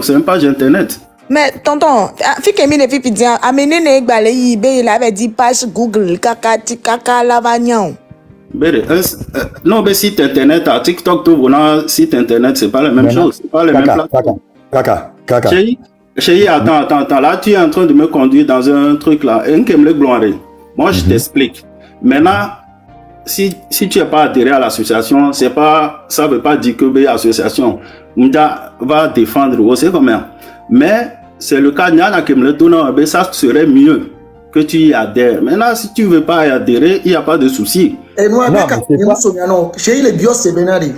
Speaker 9: c'est une page internet.
Speaker 7: Mais tonton, Fikemi ne fit dire amener ne balayi be il avait dit page Google kaka lavagnan.
Speaker 9: Non, mais site internet, à TikTok, tout venant site internet, c'est pas la même chose, c'est pas les mêmes plateformes.
Speaker 1: Kaka.
Speaker 9: Chérie, attends, là tu es en train de me conduire dans un truc là, moi je t'explique. Maintenant, si tu n'es pas adhéré à l'association, ça ne veut pas dire que l'association va défendre aussi quand même. Mais c'est le cas, ça serait mieux que tu y adhères. Maintenant, si tu ne veux pas y adhérer, il n'y a pas de souci.
Speaker 2: Et moi, chez les bios, c'est Benari.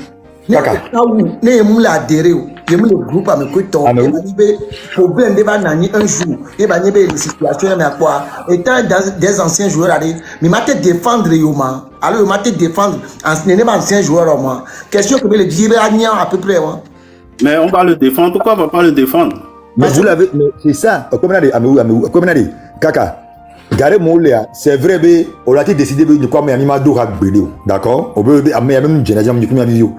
Speaker 2: Ne moula adhéré je me le groupe à me couteau problème de banani un jour et banani les situations mais quoi étant des anciens joueurs mais m'a défendre yoma alors m'a défendre ancien joueur moi question que le dire à peu près moi
Speaker 9: mais on va le défendre pourquoi on va pas le défendre
Speaker 1: mais vous l'avez c'est ça comme on a dit kaka Gare Mouléa, c'est vrai, on a décidé de quoi mais animal d'Orak d'accord on veut amener même une génération de vidéo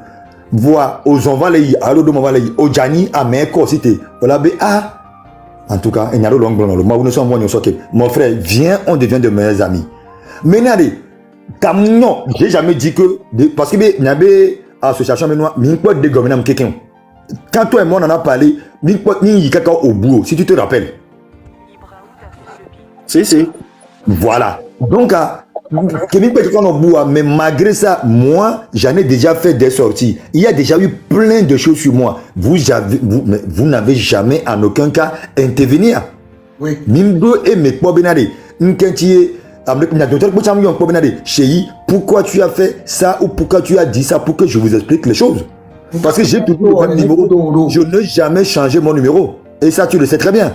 Speaker 1: voir aux envalés alors de m'envalés au Jani à mes cosités voilà en tout cas il y a le long blanc nous sommes mon frère viens on devient de meilleurs amis maintenant non j'ai jamais dit que parce que il y avait association maintenant mais quoi de gouvernement quelqu'un quand toi et moi on en a parlé ni quelqu'un au bout si tu te rappelles
Speaker 9: si
Speaker 1: voilà donc mais malgré ça, moi, j'en ai déjà fait des sorties. Il y a déjà eu plein de choses sur moi. Vous n'avez jamais en aucun cas intervenir.
Speaker 2: Oui.
Speaker 1: Mimbo et mes pobinari. Pourquoi tu as fait ça ou pourquoi tu as dit ça pour que je vous explique les choses. Parce que j'ai toujours le même numéro. Je n'ai jamais changé mon numéro. Et ça, tu le sais très bien.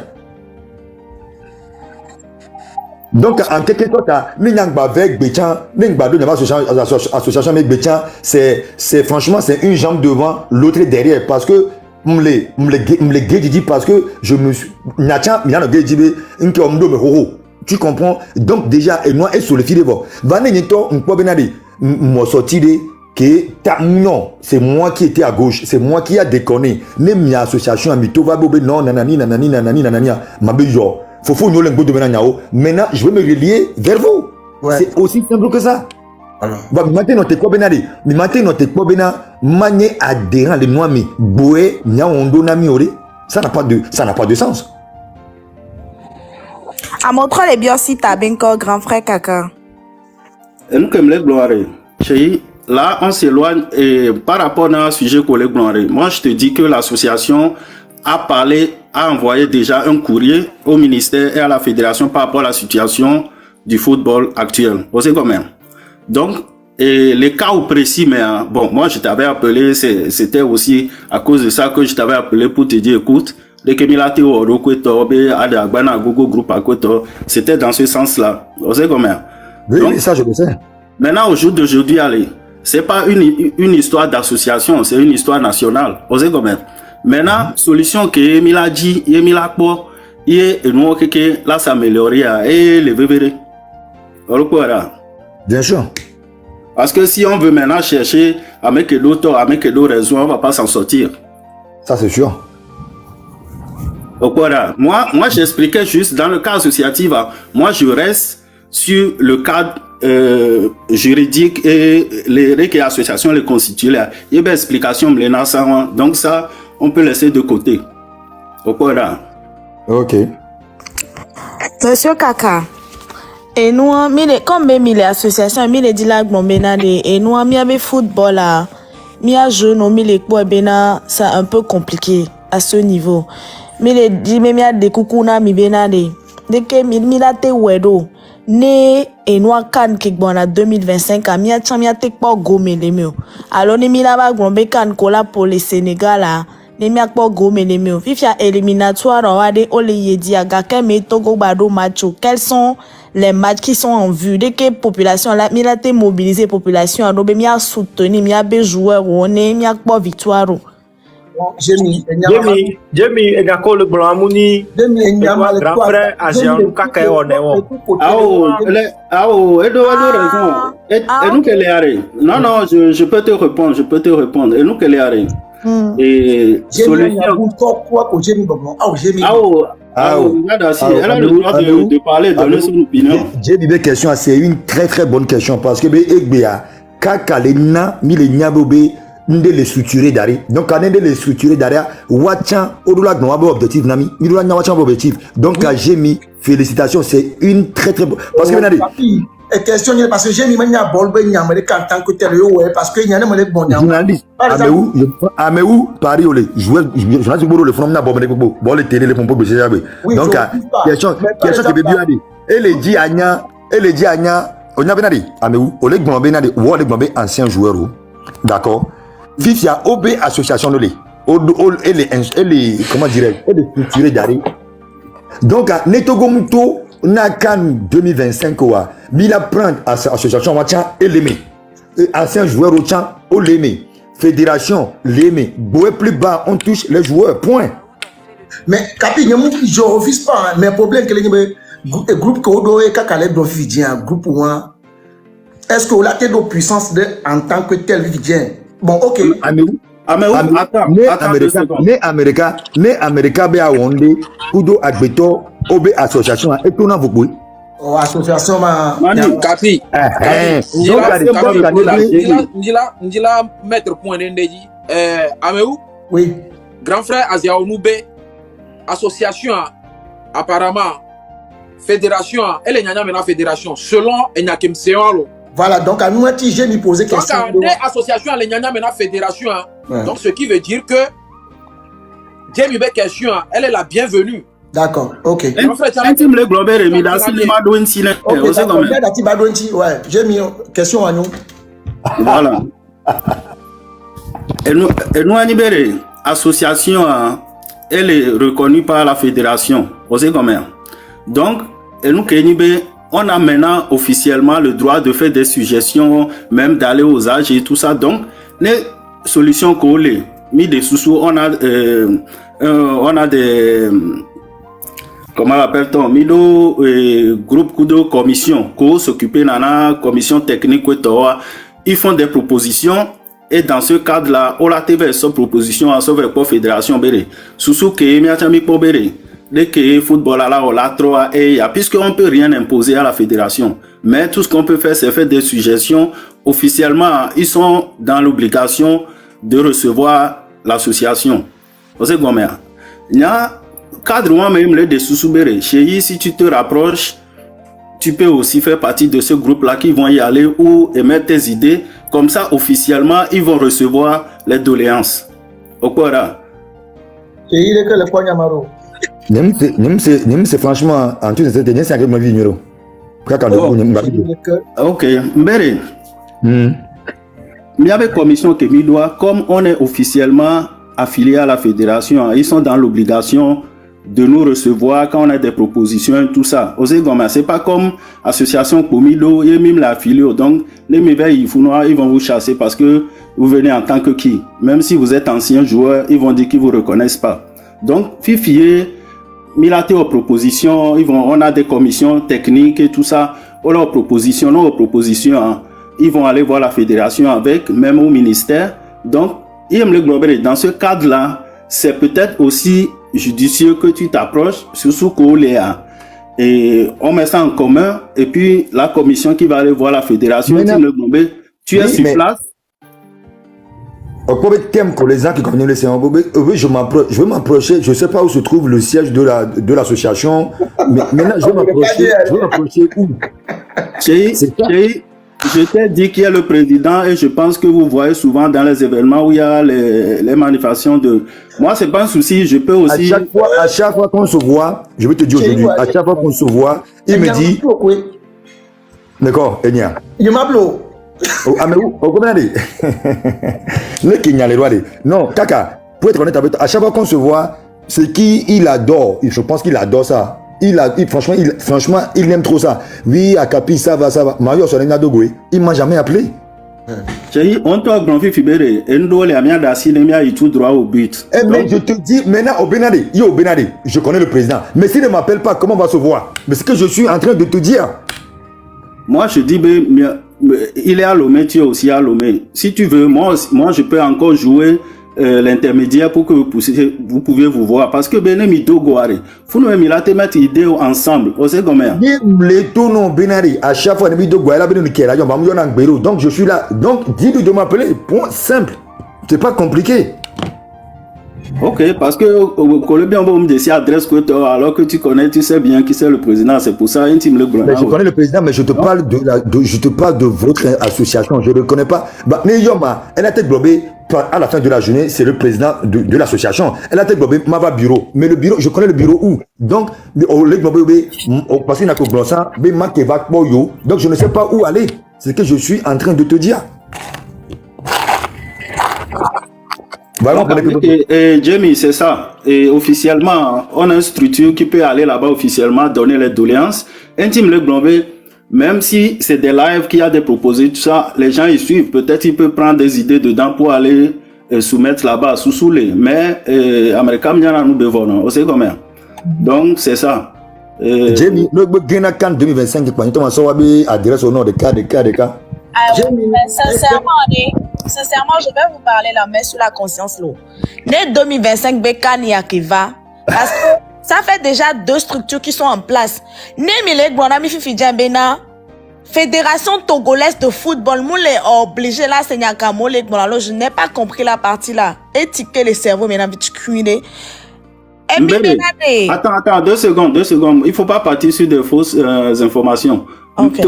Speaker 1: Donc, en quelque sorte, c'est franchement, c'est une jambe devant, l'autre derrière. Parce que, parce que je me suis. Tu comprends? Donc, déjà, et moi, et sur le fil de voix. Non, c'est moi qui étais à gauche, c'est moi qui a déconné. Même une association, non, nanani, maintenant, je veux me relier vers vous. Ouais. C'est aussi simple que ça. Maintenant, tu es quoi, Benadi? Maintenant, tu es quoi, Benadi? Mané adhérent les noix, mais Boé, Nyaondo, Namiori, ça n'a pas de sens.
Speaker 7: À montrant les biosites à Benko, grand frère Kaka.
Speaker 9: Et nous, comme les gloires, là, on s'éloigne et par rapport à un sujet qu'on les gloires. Moi, je te dis que l'association a envoyé déjà un courrier au ministère et à la fédération par rapport à la situation du football actuel. Vous savez comment? Donc, et les cas précis, mais bon, moi je t'avais appelé, c'était aussi à cause de ça que je t'avais appelé pour te dire, écoute, c'était dans ce sens-là. Vous savez comment?
Speaker 1: Oui, donc, ça je le sais.
Speaker 9: Maintenant, au jour d'aujourd'hui, allez, c'est pas une histoire d'association, c'est une histoire nationale. Vous savez comment? Maintenant, solution que Emila dit, Emila pour, et nous que là s'améliorer et le verrez.
Speaker 1: Bien sûr.
Speaker 9: Parce que si on veut maintenant chercher à mettre d'autres raisons, on va pas s'en sortir.
Speaker 1: Ça c'est sûr.
Speaker 9: Moi j'expliquais juste dans le cas associatif, moi je reste sur le cadre juridique et les règles associations les constituent là. Il y a une explication donc ça on peut laisser de côté.
Speaker 1: Ok.
Speaker 7: Monsieur Kaka, et nous, comme les associations, les dialogues, et nous, le football, les jeunes, les poids, c'est un peu compliqué à ce niveau. Mais les des coucou, dès que milate wedo, né et nous, kan qui bon à 2025, a chamia tek pas gomme les mieux. Alors, ni milaba grombe kan kola pour le Sénégal, les miakpo gomme les mieux. Fifia éliminatoire, on va dire, ole yedi aga, keme togo bado macho. Quels sont les matchs qui sont en vue? Dès que population, la milate mobilisée, population, on doit bien soutenir, bien des joueurs, on est, bien pas victoire.
Speaker 6: Jemi, et d'accord le blanc mouni, grand frère, Agent Kaka, on est on.
Speaker 9: Raison. Et nous qu'elle est arrêtée. Non, je peux te répondre. Et nous qu'elle est arrêtée. Et solution. Elle a le droit de parler, donner son opinion.
Speaker 1: J'ai dit des questions, c'est une très très bonne question parce que Kaka Lena, Milenia Bobé, nde les structurer dari donc quand nde les structurer dari wacha odula gno abo objectif nami idula nya wacha objectif donc j'ai mis félicitations, c'est une très très bonne parce que benadi
Speaker 2: et question parce que j'ai mis mania bolbe nyamere en tant que tel parce que nyane mo le bon
Speaker 1: journaliste ameu Paris ole joueur journaliste bolo le phénomène bombe ko bo le télé le pompo be jabe donc question que bébé a dit et les dit anya onya benadi ameu ole gbon benadi wo le gbon ancien joueur d'accord Fifia OB association de les comment dirais et les structurés d'arrêt donc Netogomuto Nakan 2025 quoi Mila prend association Wacha et l'aimer ancien joueur au champ au l'aimer fédération l'aimer boé plus bas on touche les joueurs point
Speaker 2: mais capi je refuse pas mais problème que les groupe que odo et kakale do vidien groupe one est-ce que la tête de puissance de en tant que tel vidien bon ok ne America be awonde kudo agbeto obe association et tout na vous association ma
Speaker 8: Kapi Ndila mettre point ndeji Ameu
Speaker 2: oui
Speaker 8: grand frère Asia Onoube association apparemment fédération elle est nyanya maintenant fédération selon Enyakem Seolo.
Speaker 2: Voilà, donc à nous, j'ai mis posé question.
Speaker 8: Donc, association, les Nyanya maintenant fédération. Ouais. Donc, ce qui veut dire que Jamie Beck question, elle est la bienvenue.
Speaker 2: D'accord, ok.
Speaker 9: Ouais,
Speaker 2: j'ai mis question à nous.
Speaker 9: Voilà. Et nous, association, elle est reconnue par la fédération. Vous savez combien? Donc, et nous, on a maintenant officiellement le droit de faire des suggestions, même d'aller aux âges et tout ça. Donc, les solutions qu'on a mis des sous-sous, on a des, comment appelle-t-on, mis des groupes de commissions, qui s'occupent de la commission technique, ils font des propositions. Et dans ce cadre-là, on a fait cette proposition à sauver la fédération. Sous-sous qui est mis pour dès que football là, on l'a trop puisqu'on ne peut rien imposer à la fédération. Mais tout ce qu'on peut faire, c'est faire des suggestions. Officiellement, ils sont dans l'obligation de recevoir l'association. Vous savez combien? Il y a cadre même les sous-soubérés. Chez si tu te rapproches, tu peux aussi faire partie de ce groupe-là qui vont y aller ou émettre tes idées. Comme ça, officiellement, ils vont recevoir les doléances. Au quoi?
Speaker 1: c'est franchement en tout cas c'est un ma vie numéro
Speaker 9: ok Mbere il y avait commission qui doit comme on est officiellement affilié à la fédération ils sont dans l'obligation de nous recevoir quand on a des propositions et tout ça c'est pas comme association Komido et même l'affilié donc les méveilles ils vont vous chasser parce que vous venez en tant que qui même si vous êtes ancien joueur ils vont dire qu'ils vous reconnaissent pas donc fifier Milate aux propositions, on a des commissions techniques et tout ça. On a aux propositions, ils vont aller voir la fédération avec, même au ministère. Donc, dans ce cadre-là, c'est peut-être aussi judicieux que tu t'approches sur ce Kouléa. Et on met ça en commun. Et puis, la commission qui va aller voir la fédération, tu es sur place.
Speaker 1: Pour les gens qui connaissent les séances, je vais m'approcher, je ne sais pas où se trouve le siège de l'association, mais maintenant je vais m'approcher où?
Speaker 9: Je t'ai dit qu'il y a le président et je pense que vous voyez souvent dans les événements où il y a les manifestations de... Moi, c'est pas un souci, je peux aussi...
Speaker 1: À chaque fois qu'on se voit, je vais te dire aujourd'hui, à chaque fois qu'on se voit, il me dit... D'accord, Enya.
Speaker 2: Il m'appelle.
Speaker 1: Non, Kaka, pour être honnête avec toi, à chaque fois qu'on se voit, c'est qu'il adore, je pense qu'il adore ça. Franchement, il aime trop ça. Oui, à Capi, ça va. Mario Solena Dogwe, il m'a jamais appelé.
Speaker 9: On t'a grand fibéré, et nous, les amiens d'Assis, les tout droit au but.
Speaker 1: Mais je te dis, maintenant, au Benadi, je connais le président. Mais s'il ne m'appelle pas, comment on va se voir? Mais ce que je suis en train de te dire.
Speaker 9: Moi, je dis, il est à Lomé, tu es aussi à Lomé. Si tu veux, moi, je peux encore jouer l'intermédiaire pour que vous pouvez vous voir. Parce que Benemi Dogoare, vous nous mettez mettre idée ensemble. Vous savez comment?
Speaker 1: Les tournois Benari, à chaque fois, donc je suis là. Donc dis-lui de m'appeler. Point simple. C'est pas compliqué.
Speaker 9: Ok, parce que Colombien va me dire adresse que alors que tu connais, tu sais bien qui c'est le président, c'est pour ça intime le grand.
Speaker 1: Je connais le président, mais je te parle je te parle de votre association. Je ne le connais pas. Bah, Neyoma, elle a été globée à la fin de la journée, c'est le président de l'association. Elle a été globée, Mava bureau. Mais le bureau, je connais le bureau où. Donc, parce qu'il n'a que ça, donc je ne sais pas où aller. C'est ce que je suis en train de te dire.
Speaker 9: Et Jamie, c'est ça. Et officiellement, on a une structure qui peut aller là-bas officiellement, donner les doléances. Intime le Globé, même si c'est des lives qui a des proposés, tout ça, les gens y suivent. Peut-être il peut prendre des idées dedans pour aller soumettre là-bas, sous-soulé. Mais, Américain, nous devons, on sait combien. Donc, c'est ça.
Speaker 1: Jamie, le Genakan 2025, adresse au nom de cas.
Speaker 7: Sincèrement, je vais vous parler la main sur la conscience. Né 2025, Bekani Akiva. Parce que ça fait déjà 2 structures qui sont en place. Né Milek Bonami Fifidjambena, Fédération togolaise de football, moule obligé là, c'est Nyakamole. Je n'ai pas compris la partie là. Étiquer le cerveau, maintenant, vite cuiner.
Speaker 9: Attends, 2 secondes. Il ne faut pas partir sur de fausses informations. Okay.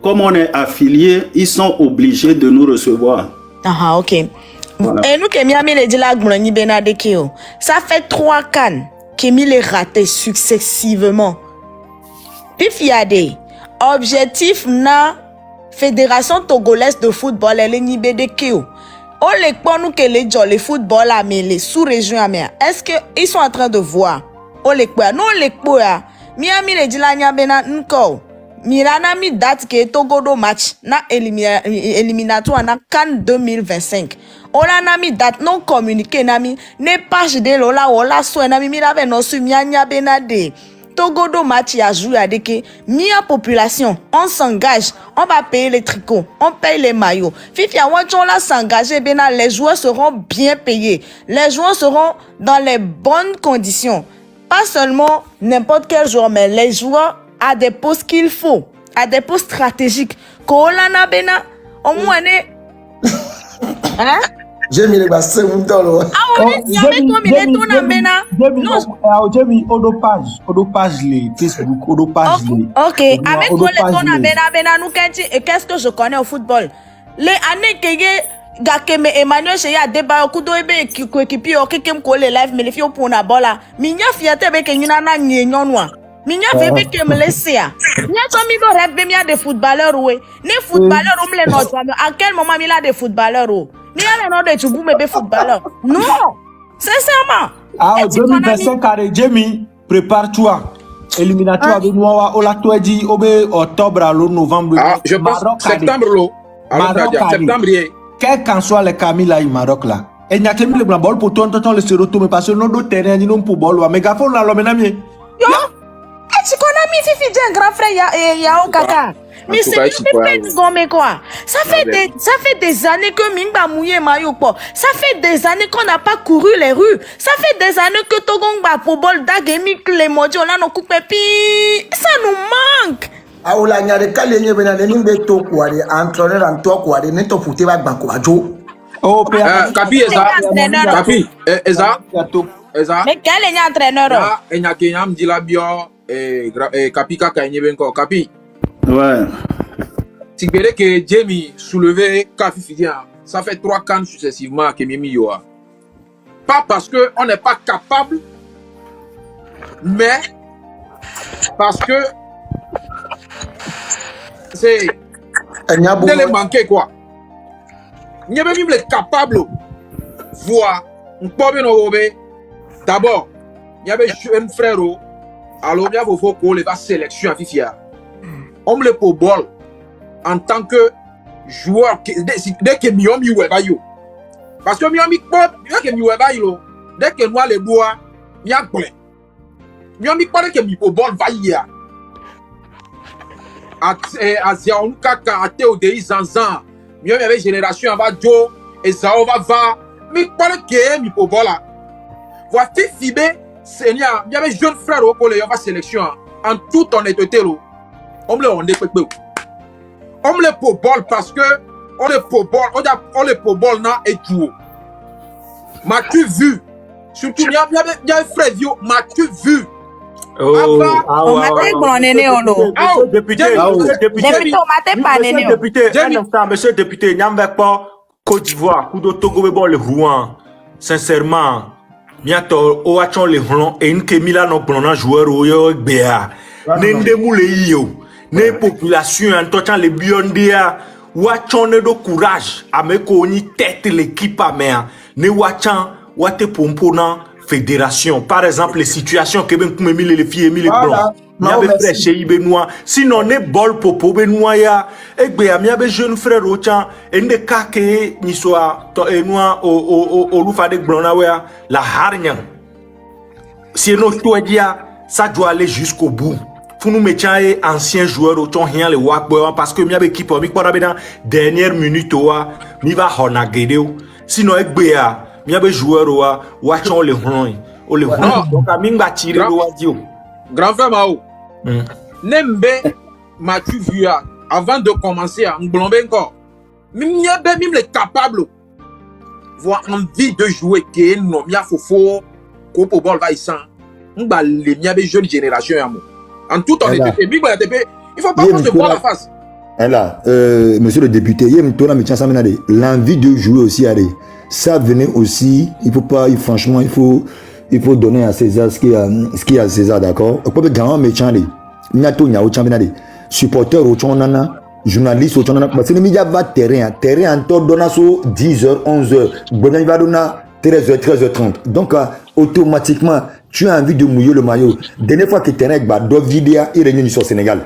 Speaker 9: Comme on est affiliés, ils sont obligés de nous recevoir.
Speaker 7: Ah, ok. Voilà. Et nous, ça fait 3 cannes qui mis les ratés successivement. Puis il y a des objectifs na Fédération togolaise de football, elle est nibé de Kyo. On les nous que les gens, les football à les sous-régions à est-ce qu'ils sont en train de voir? On les non, les Miami les dit la nyabena nko. Mirana mi date que Togodo match na éliminatoire na CAN 2025. Ola na mi date non communiqué na mi ne page de lola ola so na mi mirave no su mianya benade. Togodo match ya joué à que mia population, on s'engage, on va payer les tricots, on paye les maillots. Fifi on la s'engager bena les joueurs seront bien payés. Les joueurs seront dans les bonnes conditions. Pas seulement n'importe quel joueur, mais les joueurs à des postes qu'il faut, à des postes stratégiques. Kolana bena, au moins hein?
Speaker 2: J'ai mis les bassins mon temps là.
Speaker 7: Ah oui, il y avait combien de temps na bena?
Speaker 10: Non, j'ai mis page les Facebook, odo page les.
Speaker 7: OK, avec quoi les temps na bena nous qu'est-ce que je connais au football? Les années que Gakeme Emmanuel chez ya débat kudo ebe équipe o kekem ko le live me le fi pour na bola. Minya fiate be kenyina na nyenyonwa. Minya bébé que me laisser. Nya to mi go rêve mi a des footballeurs ouais. Les footballeurs on me notre à quel moment il a des footballeurs oh. Ni a non de tubu me be footballeur. Non. Sincèrement.
Speaker 10: Ah 2025 carré Jamie, prépare-toi. Éliminatoire avec moi o la toi dit obe octobre à novembre.
Speaker 8: Ah, je pense septembre lo. Septembre.
Speaker 10: Quel qu'en soit le Camilla au Maroc là. Et n'y a que le blanc ball pour toi le séroto mais parce que non d'autres terrains ni non pour ball mais gafon là l'homme ami.
Speaker 7: Yo. Tu connais mi Fifi d'un grand frère ya au kaka. Mais c'est quoi? Ça fait des années que Mingba mouillé maillot po. Ça fait des années qu'on n'a pas couru les rues. Ça fait des années que Togongba pour bol dagemi les modios là no coupe pi. Ça nous manque.
Speaker 2: Aoula nyare kalenye bena nimbe to kwari entraîneur en to kwari ne to fute ba banko ajo.
Speaker 10: Oh
Speaker 8: Kapi Eza.
Speaker 7: Mais quel est entraîneur?
Speaker 8: Ah, enya kenyam dila bio Kapi kaka nyebe nko Kapi.
Speaker 9: Ouais.
Speaker 8: Tu verrais que Jamie soulevé Kafi Fidia, ça fait 3 cannes successivement que Mimi Yoa. Pas parce que on n'est pas capable, mais parce que c'est de les manquer quoi. N'y a même les capables voir un peu de d'abord il y avait un frère alors il y a vos faut les va sélection à Fifia on me le pour bol en tant que joueur dès que Miyomi Webayo parce que Miyomi pop dès que Miyomi dès que moi les bois il y a plein Miyomi pas que mi pour bol va y a Asia on kaka ate au dei zanzan Miyomi avec génération va jo et Zao va mais pas que mi pour bol là voici Fibé Seigneur il y avait jeune frère au collège va sélection en toute honnêteté on me on le pour bol parce que on le pour bol na et tout M'as-tu vu? Surtout, il y a un frère vieux, m'as-tu vu?
Speaker 6: Oh, monsieur député, Côte d'Ivoire, coup de Togo, le Rouen. Sincèrement, bientôt, au Hachon le Rouen, et une Kemila non prenant joueur au Yo Béa. Nende moule yo, ne population, en touchant les biondia, Wachon ne do courage, à me connaître tête l'équipe à mer, ne Wachan, Wate Pompona. Fédération, par exemple, les situations que ben kume mille les filles mille blancs. Mia be frère chez Benoît, sinon ne bol popo Benoît ya, egbe ya mia be jeune frère Ochan, ende ka ke ni soa to Benoît o lufa de blanc na ya, la harnya. Si no to dia, ça doit aller jusqu'au bout. Faut nous mettre un ancien joueur Ochan rien le wak parce que mia be équipe mi kwa dans dernière minute wa, mi va honagedeo. Sinon egbe ya Mia be joueur wa wachon le hron o le hron donc aminga tirer le wadio
Speaker 8: grand frère Mao Nembe m'as-tu vu avant de commencer à m'blomber encore même le capable voir envie de jouer que non mia fofo ko po ball va isan m'ba le mia be jeune génération en tout honnêteté il faut pas qu'on se voit la face.
Speaker 1: Là, monsieur le député, l'envie de jouer aussi, allez. Ça venait aussi, il faut pas, franchement, il faut donner à César ce qu'il y a à César, d'accord? Comme grand méchant, il y a tout, il y a autre chose, supporter au chonana, journaliste au chonana, parce que le média va terrain en temps donnant sur 10h, 11h, bon, il va donner 13h, 13h30. Donc, automatiquement, tu as envie de mouiller le maillot. Dernière fois que terrain, bah, deux vidéos, il réunit sur Sénégal.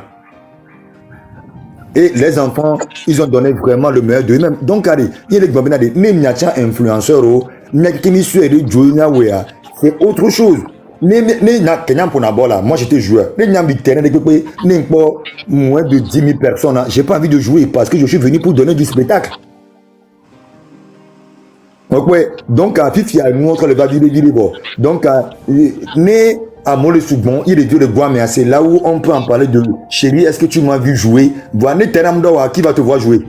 Speaker 1: Et les enfants, ils ont donné vraiment le meilleur d'eux-mêmes. Donc, il y a des influenceurs, c'est autre chose. Moi, j'étais joueur. Moins de 10 000 personnes. Je n'ai pas envie de jouer parce que je suis venu pour donner du spectacle. Donc, Fifi a montré le va-vivre. Donc, à mon le souvent, il est Dieu de bois, mais c'est là où on peut en parler de chérie, est-ce que tu m'as vu jouer? Voilà, qui va te voir jouer?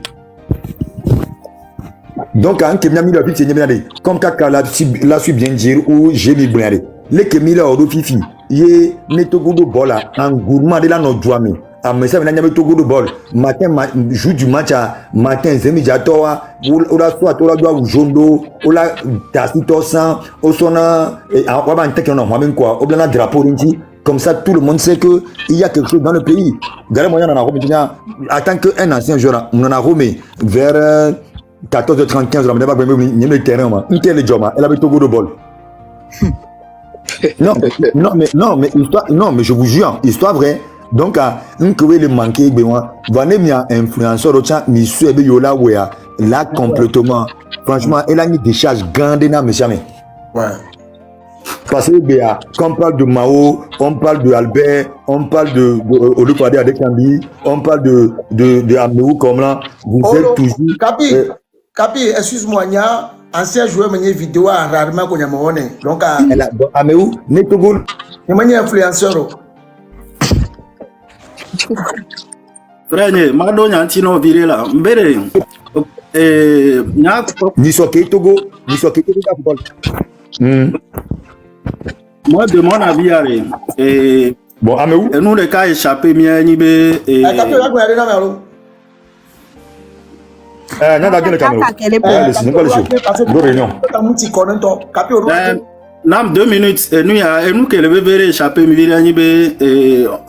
Speaker 1: Donc, quand tu as mis la vie, comme Kaka l'a su bien dire, ou j'ai mis bien. Les Kemila au Fifi, il est tout de bol, en gourmand de la notre joie, mais à mes amis, il y a tout de bol. Matin, joue du match à matin, c'est midjatoa, ou la soit, ou la doigt, ou jondo, ou la tasitosan, ou sona, et en quoi, quoi, ou bien la drapeau, comme ça, tout le monde sait qu'il y a quelque chose dans le pays. Regardez-moi, il y en a en tant qu'un ancien joueur, on en a remis vers 14h35, on a le terrain, il était le job, elle avait tout de bol. Non, mais je vous jure, histoire vraie. Donc, un que le manquer, voilà, il y a un influenceur, mais ce yola, là, complètement. Franchement, il a une décharge grande, mais jamais.
Speaker 2: Ouais.
Speaker 1: Parce que, quand on parle de Mao, on parle de Albert, on parle de Olufade Adekambi, on parle de Améou, comme là, vous êtes toujours.
Speaker 2: Capi, excuse-moi, il y a ancien joueur, mais il y a une vidéo rarement qu'on a monné. Donc,
Speaker 1: Améou, n'est pas bon.
Speaker 2: Il y a un influenceur.
Speaker 9: Frère, Mado Nyantino viré là. Mbere.
Speaker 1: Ni soké Togo, ni soké Togo.
Speaker 9: Moi, de mon avis, et
Speaker 1: bon, Améou.
Speaker 9: Et nous, les cas échappés, bien, ni bé. Et. Nam 2 minutes et nous que le bébé échappé mi vient be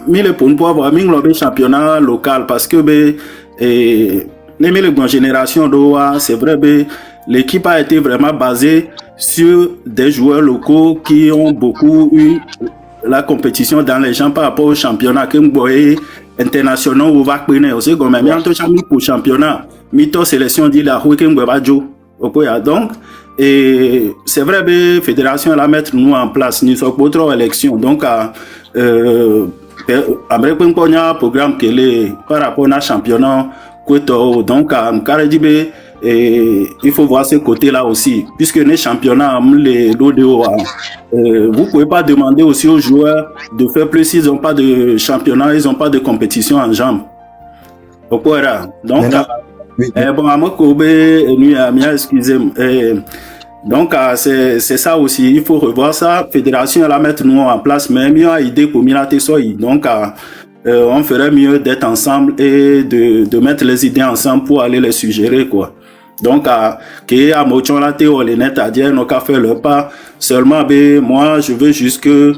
Speaker 9: mi le pour avoir mi le championnat local parce que be les bonnes générations d'Oa c'est vrai be l'équipe a été vraiment basée sur des joueurs locaux qui ont beaucoup eu la compétition dans les gens par rapport au championnat que m'boye internationaux ou va connaître aussi comme même en championnat pour championnat mi-to sélection dit la que m'boye pas jo donc et c'est vrai que la fédération la mettre nous en place nous sommes pour trop élection donc après qu'on a un programme qui est par rapport au championnat donc il faut voir ce côté là aussi puisque les championnats les l'ODO vous pouvez pas demander aussi aux joueurs de faire plus s'ils n'ont pas de championnat ils n'ont pas de compétition en jambes donc bon à moi Kobe excusez-moi Donc, c'est ça aussi. Il faut revoir ça. Fédération, elle la mettre nous en place, mais mieux à idée pour Milate Soy. Donc, on ferait mieux d'être ensemble et de mettre les idées ensemble pour aller les suggérer, quoi. Donc, que à Mochon la théo, les net à dire, nos fait le pas. Seulement, moi, je veux juste que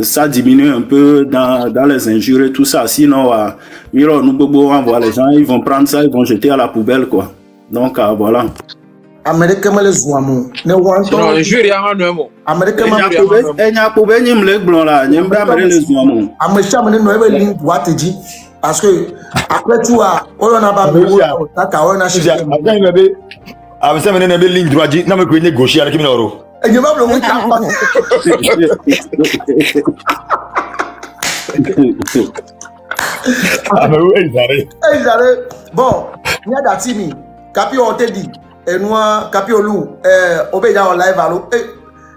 Speaker 9: ça diminue un peu dans les injures et tout ça. Sinon, nous envoie les gens, ils vont prendre ça, ils vont jeter à la poubelle, quoi. Donc, voilà.
Speaker 2: Américain me les ouamou. Ne wanto.
Speaker 8: Non, je vais rien en mot.
Speaker 2: Américain
Speaker 9: me n'y a pas de me blanc là, n'y a pas les ouamou.
Speaker 2: Américain me ne ligne droite dit parce que après tu as on a pas on a cherché.
Speaker 1: Ah, ça me donne une ligne droite. Non, mais que gauche avec Minoro.
Speaker 2: Et je vais le
Speaker 1: Ah, mais oui, ils
Speaker 2: arrivent. Bon, il y a d'Atimi. Capi on te dit. Et nous, Capi Olou, Obéja en live, allô.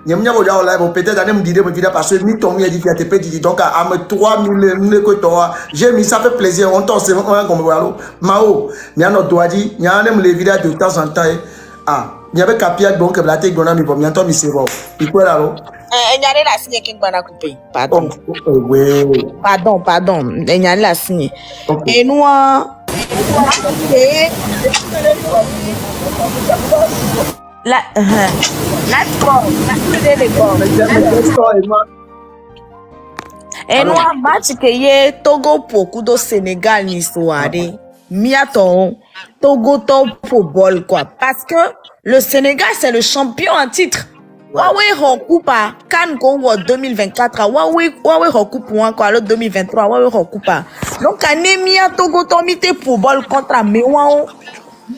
Speaker 2: Il y a un live, peut-être à me dire parce que nous tombons dit que petit donc à me 3000 que toi. J'ai mis ça fait plaisir. On t'en sait comme voilà. Mao, il y a notre doigt dit, il y a même les vidéos de temps en temps. Ah, il y avait Capia donc la tête de mi pour bientôt mi c'est bon. Il quoi là l'eau?
Speaker 7: Il y a la signe qui va couper. Pardon.
Speaker 2: Oui.
Speaker 7: Pardon. Il y a la signe. Et nous et nous match que ye Togo pour do Sénégal ni soirée miaton Togo top football quoi parce que le Sénégal c'est le champion en titre. Huawei recoupa Can Go 2024 Huawei recoupe encore le 2023 Huawei recoupa donc anemia Togo tomite football contre Mewao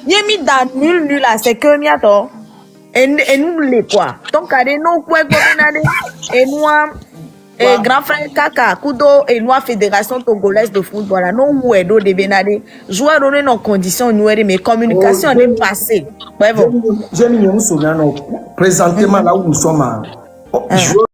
Speaker 7: yemi dans nul là c'est que miato et nous les quoi donc allez nous quoi et nous et grand frère Kaka Kudo et nous fédération togolaise de football là non où est do de benade jouer dans nos conditions nous mais communication est passée
Speaker 2: j'ai mis un souvenir présentement là où nous sommes